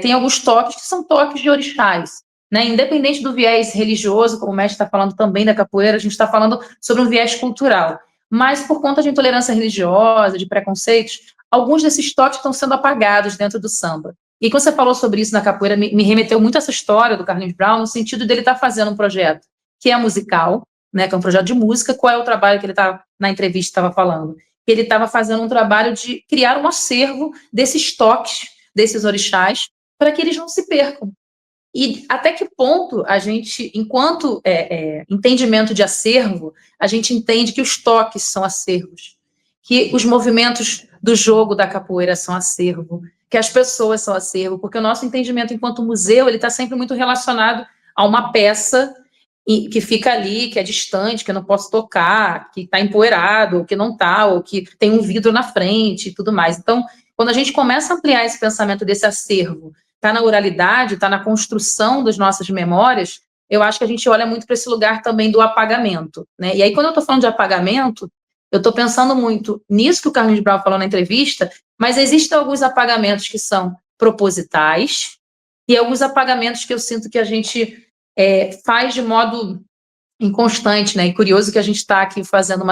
tem alguns toques que são toques de orixás. Né? Independente do viés religioso, como o mestre está falando também da capoeira, a gente está falando sobre um viés cultural. Mas por conta de intolerância religiosa, de preconceitos, alguns desses toques estão sendo apagados dentro do samba. E quando você falou sobre isso na capoeira, me remeteu muito a essa história do Carlinhos Brown, no sentido dele estar fazendo um projeto que é musical, né, que é um projeto de música. Qual é o trabalho que ele na entrevista estava falando? Ele estava fazendo um trabalho de criar um acervo desses toques, desses orixás, para que eles não se percam. E até que ponto a gente, enquanto entendimento de acervo, a gente entende que os toques são acervos, que os movimentos do jogo da capoeira são acervo, que as pessoas são acervo, porque o nosso entendimento enquanto museu, ele está sempre muito relacionado a uma peça que fica ali, que é distante, que eu não posso tocar, que está empoeirado, ou que não está, ou que tem um vidro na frente e tudo mais. Então, quando a gente começa a ampliar esse pensamento desse acervo, está na oralidade, está na construção das nossas memórias, eu acho que a gente olha muito para esse lugar também do apagamento. Né? E aí, quando eu estou falando de apagamento, eu estou pensando muito nisso que o Carlinhos Brown falou na entrevista, mas existem alguns apagamentos que são propositais e alguns apagamentos que eu sinto que a gente faz de modo inconstante, né? E curioso que a gente está aqui fazendo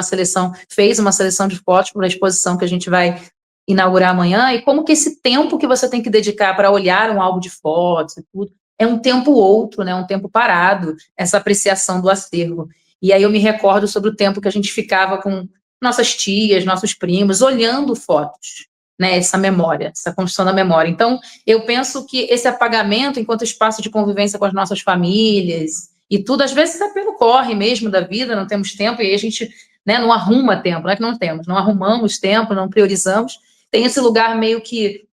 fez uma seleção de fotos para a exposição que a gente vai inaugurar amanhã, e como que esse tempo que você tem que dedicar para olhar um álbum de fotos e tudo, é um tempo outro, né? Um tempo parado, essa apreciação do acervo. E aí eu me recordo sobre o tempo que a gente ficava com nossas tias, nossos primos, olhando fotos, né? Essa memória, essa construção da memória. Então, eu penso que esse apagamento, enquanto espaço de convivência com as nossas famílias e tudo, às vezes é pelo corre mesmo da vida, não temos tempo, e aí a gente, né, não arruma tempo, não é que não temos, não arrumamos tempo, não priorizamos, tem esse lugar meio que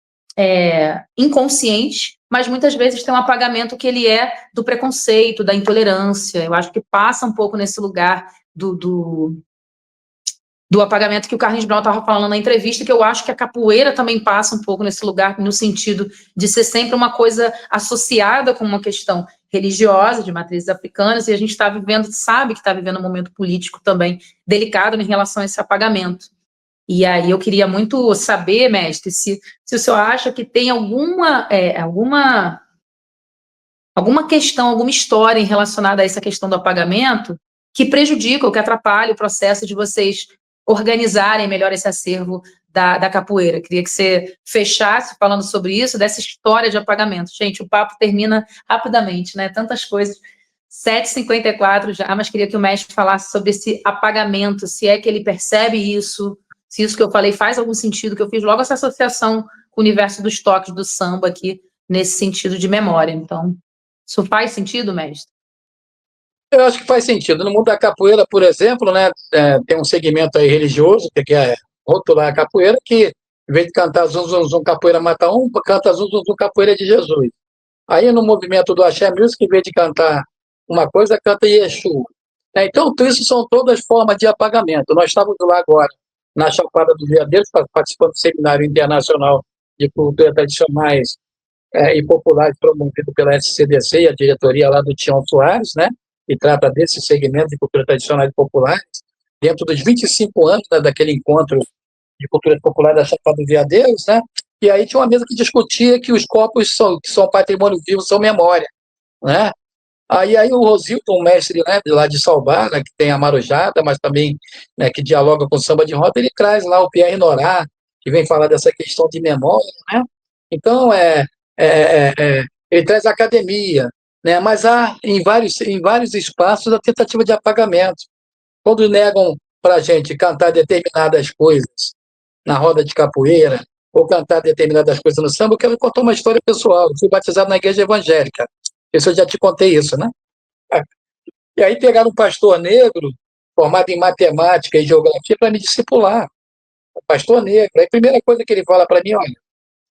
inconsciente, mas muitas vezes tem um apagamento que ele é do preconceito, da intolerância. Eu acho que passa um pouco nesse lugar do apagamento que o Carlinhos Brown estava falando na entrevista, que eu acho que a capoeira também passa um pouco nesse lugar, no sentido de ser sempre uma coisa associada com uma questão religiosa, de matrizes africanas, e a gente está vivendo, sabe que está vivendo um momento político também delicado em relação a esse apagamento. E aí eu queria muito saber, mestre, se o senhor acha que tem alguma questão, alguma história relacionada a essa questão do apagamento que prejudica ou que atrapalha o processo de vocês organizarem melhor esse acervo da capoeira. Queria que você fechasse falando sobre isso, dessa história de apagamento. Gente, o papo termina rapidamente, né? Tantas coisas. 7h54 já, mas queria que o mestre falasse sobre esse apagamento, se é que ele percebe isso, se isso que eu falei faz algum sentido, que eu fiz logo essa associação com o universo dos toques do samba aqui, nesse sentido de memória. Então, isso faz sentido, mestre? Eu acho que faz sentido. No mundo da capoeira, por exemplo, né, tem um segmento aí religioso, que é rotular a capoeira, que em vez de cantar zum, zum, zum, capoeira mata um, canta zum, zum, zum, capoeira de Jesus. Aí no movimento do Axé Music, em vez de cantar uma coisa, canta Yeshua. Então, isso são todas formas de apagamento. Nós estávamos lá agora, na Chapada dos Veadeiros, participando do Seminário Internacional de Cultura Tradicionais e populares promovido pela SCDC e a diretoria lá do Tião Soares, né, que trata desse segmento de cultura tradicional e populares, dentro dos 25 anos, né, daquele encontro de cultura popular da Chapada dos Veadeiros, né, e aí tinha uma mesa que discutia que os corpos que são patrimônio vivo são memória, né. Aí o Rosilton, um mestre, né, lá de Salbar, né, que tem a marujada, mas também, né, que dialoga com o samba de roda, ele traz lá o Pierre Norá, que vem falar dessa questão de memória, né? Então, ele traz a academia, né? Mas há em vários espaços a tentativa de apagamento. Quando negam para a gente cantar determinadas coisas na roda de capoeira, ou cantar determinadas coisas no samba, eu quero contar uma história pessoal. Eu fui batizado na igreja evangélica. Isso eu já te contei isso, né? E aí pegaram um pastor negro, formado em matemática e geografia, para me discipular. Um pastor negro. Aí a primeira coisa que ele fala para mim, olha,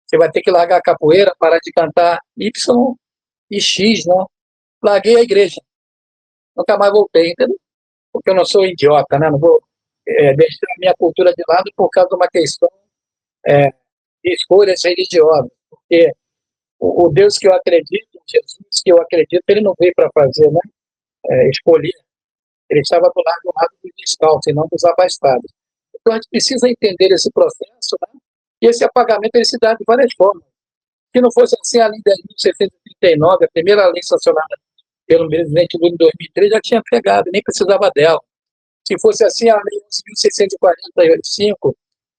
você vai ter que largar a capoeira, parar de cantar Y e X, não. Larguei a igreja. Nunca mais voltei, entendeu? Porque eu não sou idiota, né? Não vou deixar a minha cultura de lado por causa de uma questão de escolhas religiosas. Porque o Deus que eu acredito, Jesus que eu acredito, ele não veio para fazer, né? Escolher. Ele estava do lado dos descalços e não dos abastados. Então, a gente precisa entender esse processo, né? E esse apagamento ele se dá de várias formas. Se não fosse assim, a Lei 10.639, a primeira lei sancionada pelo presidente Lula em 2003, já tinha pegado, nem precisava dela. Se fosse assim, a Lei 11.645,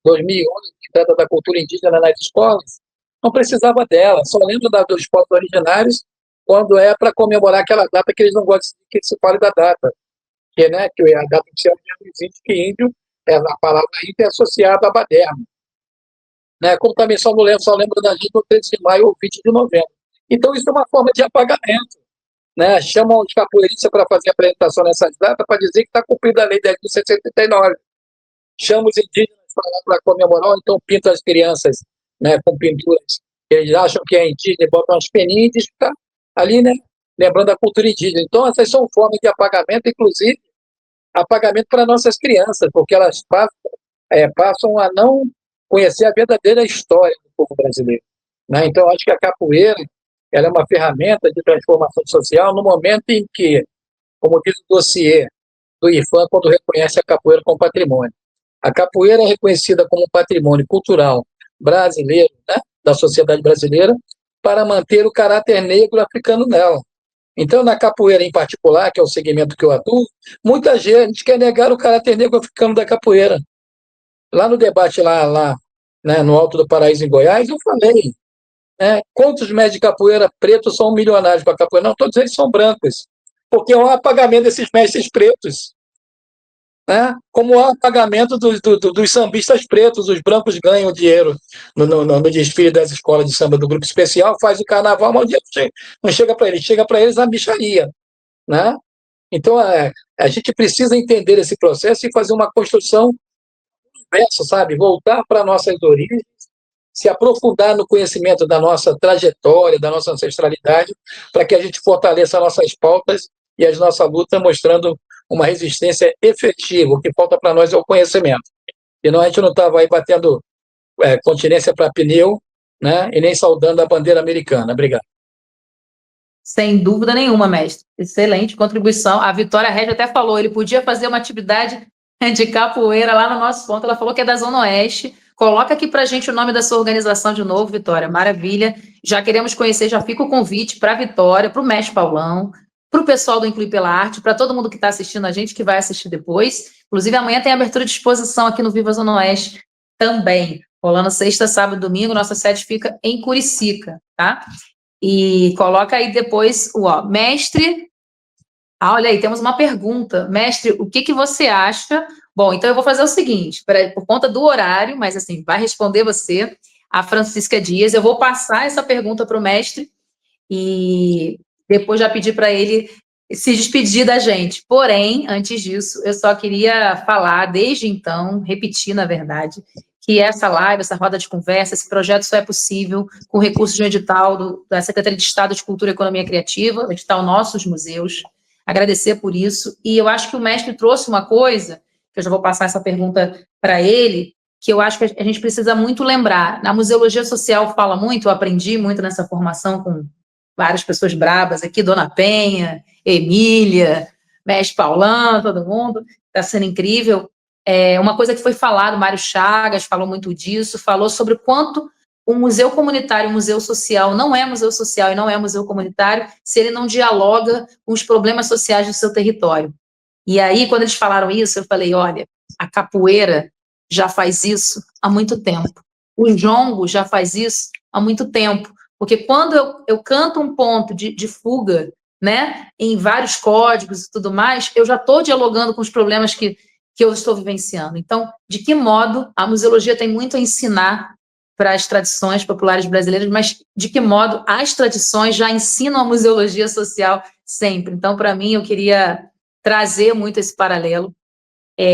2011, que trata da cultura indígena nas escolas, não precisava dela. Só lembro dos povos originários quando é para comemorar aquela data que eles não gostam que se fale da data. Que, né, que a data oficial de índio, que índio, a palavra índio é associada a baderna. Né, como também só lembro da gente no 13 de maio ou 20 de novembro. Então, isso é uma forma de apagamento. Né? Chamam os capoeiristas para fazer apresentação nessas datas para dizer que está cumprida a lei 10.639. Chamam os indígenas para comemorar, ou então pintam as crianças, né, com pinturas. Eles acham que é indígena e botam as peninhas e está ali, né, lembrando a cultura indígena. Então, essas são formas de apagamento, inclusive apagamento para nossas crianças, porque elas passam a não conhecer a verdadeira história do povo brasileiro. Né? Então, acho que a capoeira ela é uma ferramenta de transformação social no momento em que, como diz o dossiê do IFAM, quando reconhece a capoeira como patrimônio. A capoeira é reconhecida como patrimônio cultural brasileiro, né, da sociedade brasileira, para manter o caráter negro africano nela. Então, na capoeira em particular, que é o segmento que eu atuo, muita gente quer negar o caráter negro africano da capoeira. Lá no debate, né, no Alto do Paraíso, em Goiás, eu falei, quantos mestres de capoeira pretos são milionários com a capoeira? Não, todos eles são brancos, porque há um apagamento desses mestres pretos. Né? Como há apagamento dos sambistas pretos, os brancos ganham dinheiro no desfile das escolas de samba do grupo especial, faz o carnaval, mas o dinheiro não chega para eles, chega para eles na bicharia. Né? Então, a gente precisa entender esse processo e fazer uma construção inversa, sabe? Voltar para nossas origens, se aprofundar no conhecimento da nossa trajetória, da nossa ancestralidade, para que a gente fortaleça nossas pautas e as nossas lutas, mostrando uma resistência efetiva. O que falta para nós é o conhecimento. Senão a gente não estava aí batendo continência para pneu, né? E nem saudando a bandeira americana. Obrigado. Sem dúvida nenhuma, mestre. Excelente contribuição. A Vitória Regia até falou, ele podia fazer uma atividade de capoeira lá no nosso ponto. Ela falou que é da Zona Oeste. Coloca aqui para a gente o nome da sua organização de novo, Vitória. Maravilha. Já queremos conhecer, já fica o convite para a Vitória, para o mestre Paulão, para o pessoal do Inclui pela Arte, para todo mundo que está assistindo a gente, que vai assistir depois. Inclusive, amanhã tem abertura de exposição aqui no Viva Zona Oeste também. Rolando sexta, sábado, domingo. Nossa sede fica em Curicica, tá? E coloca aí depois mestre. Olha aí, temos uma pergunta. Mestre, o que você acha? Bom, então eu vou fazer o seguinte, por conta do horário, mas assim, vai responder você, a Francisca Dias. Eu vou passar essa pergunta para o mestre e depois já pedir para ele se despedir da gente. Porém, antes disso, eu só queria falar, desde então, repetir, na verdade, que essa live, essa roda de conversa, esse projeto só é possível com recursos de um edital da Secretaria de Estado de Cultura e Economia Criativa, o edital Nossos Museus. Agradecer por isso. E eu acho que o mestre trouxe uma coisa, que eu já vou passar essa pergunta para ele, que eu acho que a gente precisa muito lembrar. Na museologia social fala muito, eu aprendi muito nessa formação com várias pessoas brabas aqui, Dona Penha, Emília, Mestre Paulão, todo mundo, está sendo incrível. Uma coisa que foi falado, Mário Chagas falou muito disso, falou sobre o quanto o museu comunitário, o museu social, não é museu social e não é museu comunitário se ele não dialoga com os problemas sociais do seu território. E aí, quando eles falaram isso, eu falei, olha, a capoeira já faz isso há muito tempo. O jongo já faz isso há muito tempo. Porque quando eu canto um ponto de fuga, né, em vários códigos e tudo mais, eu já estou dialogando com os problemas que eu estou vivenciando. Então, de que modo a museologia tem muito a ensinar para as tradições populares brasileiras, mas de que modo as tradições já ensinam a museologia social sempre. Então, para mim, eu queria trazer muito esse paralelo.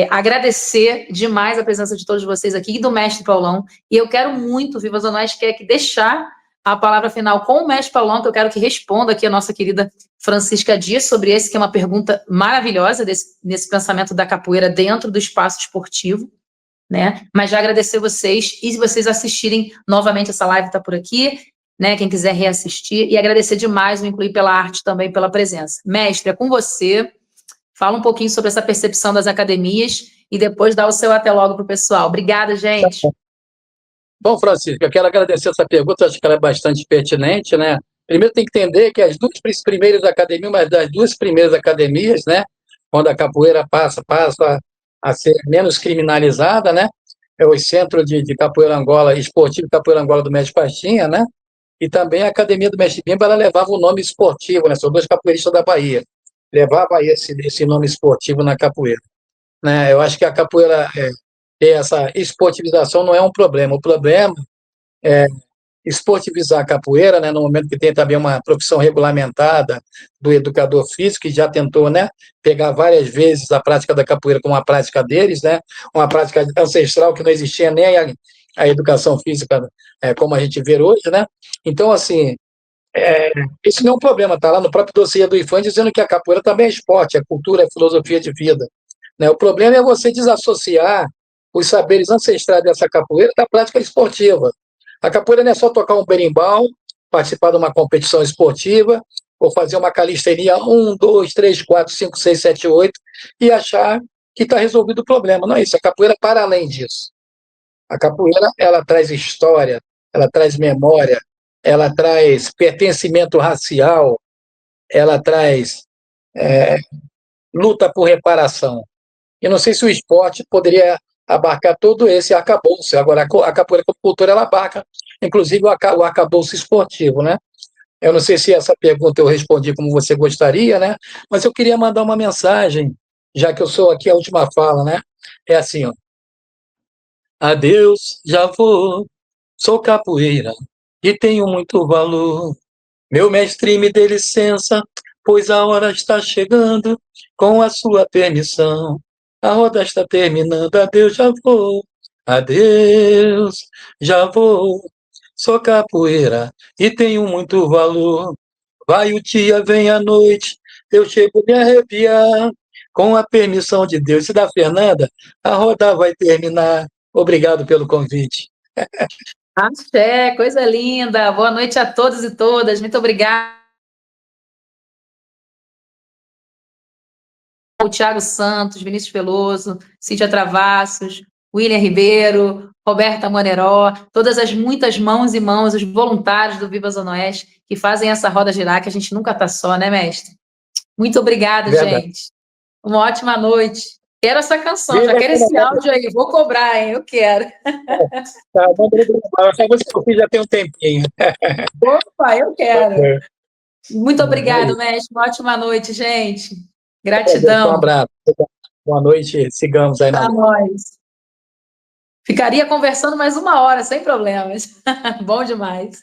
Agradecer demais a presença de todos vocês aqui e do mestre Paulão. E eu quero muito, Viva Zona Oeste, quer que deixar a palavra final com o mestre Paulão, que eu quero que responda aqui a nossa querida Francisca Dias sobre esse, que é uma pergunta maravilhosa nesse pensamento da capoeira dentro do espaço esportivo, né? Mas já agradecer vocês, e se vocês assistirem novamente essa live, está por aqui, né? Quem quiser reassistir, e agradecer demais o Incluir pela Arte também pela presença. Mestre, é com você. Fala um pouquinho sobre essa percepção das academias e depois dá o seu até logo para o pessoal. Obrigada, gente. Bom, Francisco, eu quero agradecer essa pergunta, acho que ela é bastante pertinente, né? Primeiro tem que entender que as duas primeiras academias, mas das duas primeiras academias, né, quando a capoeira passa a ser menos criminalizada, né, é o Centro de Capoeira Angola, Esportivo Capoeira Angola do Mestre Pastinha, né, e também a Academia do Mestre Bimba, ela levava o nome esportivo, né, são dois capoeiristas da Bahia, levava esse nome esportivo na capoeira, né, eu acho que a capoeira ter essa esportivização não é um problema, o problema é esportivizar a capoeira, né, no momento que tem também uma profissão regulamentada do educador físico, que já tentou, né, pegar várias vezes a prática da capoeira como uma prática deles, né, uma prática ancestral que não existia nem a educação física como a gente vê hoje, né, então, assim, isso não é um problema, tá lá no próprio dossiê do IFAM dizendo que a capoeira também é esporte, é cultura, é filosofia de vida, né, o problema é você desassociar os saberes ancestrais dessa capoeira da prática esportiva. A capoeira não é só tocar um berimbau, participar de uma competição esportiva, ou fazer uma calistenia 1, 2, 3, 4, 5, 6, 7, 8, e achar que está resolvido o problema. Não é isso, a capoeira para além disso. A capoeira, ela traz história, ela traz memória, ela traz pertencimento racial, ela traz luta por reparação. Eu não sei se o esporte poderia abarcar todo esse arcabouço. Agora, a capoeira como cultura, ela abarca, inclusive, o arcabouço esportivo, né? Eu não sei se essa pergunta eu respondi como você gostaria, né? Mas eu queria mandar uma mensagem, já que eu sou aqui a última fala, né? É assim, ó. Adeus, já vou, sou capoeira e tenho muito valor. Meu mestre me dê licença, pois a hora está chegando, com a sua permissão. A roda está terminando, adeus, já vou. Adeus, já vou. Sou capoeira e tenho muito valor. Vai o dia, vem a noite, eu chego a me arrepiar. Com a permissão de Deus e da Fernanda, a roda vai terminar. Obrigado pelo convite. Axé, coisa linda. Boa noite a todos e todas. Muito obrigada. O Thiago Santos, Vinícius Veloso, Cíntia Travassos, William Ribeiro, Roberta Moneró, todas as muitas mãos e mãos, os voluntários do Viva Zona Oeste, que fazem essa roda girar, que a gente nunca está só, né, mestre? Muito obrigada, Verdade. gente. Uma ótima noite. Quero essa canção, Viva já quero esse a áudio aí, vou cobrar, hein? Eu quero. Tá, essa música que eu fiz já tem um tempinho. Opa, eu quero. Muito É obrigado, isso. mestre. Uma ótima noite, gente. Um Gratidão. abraço. Boa noite. Sigamos aí na Para luta. nós. Ficaria conversando mais uma hora, sem problemas. Bom demais.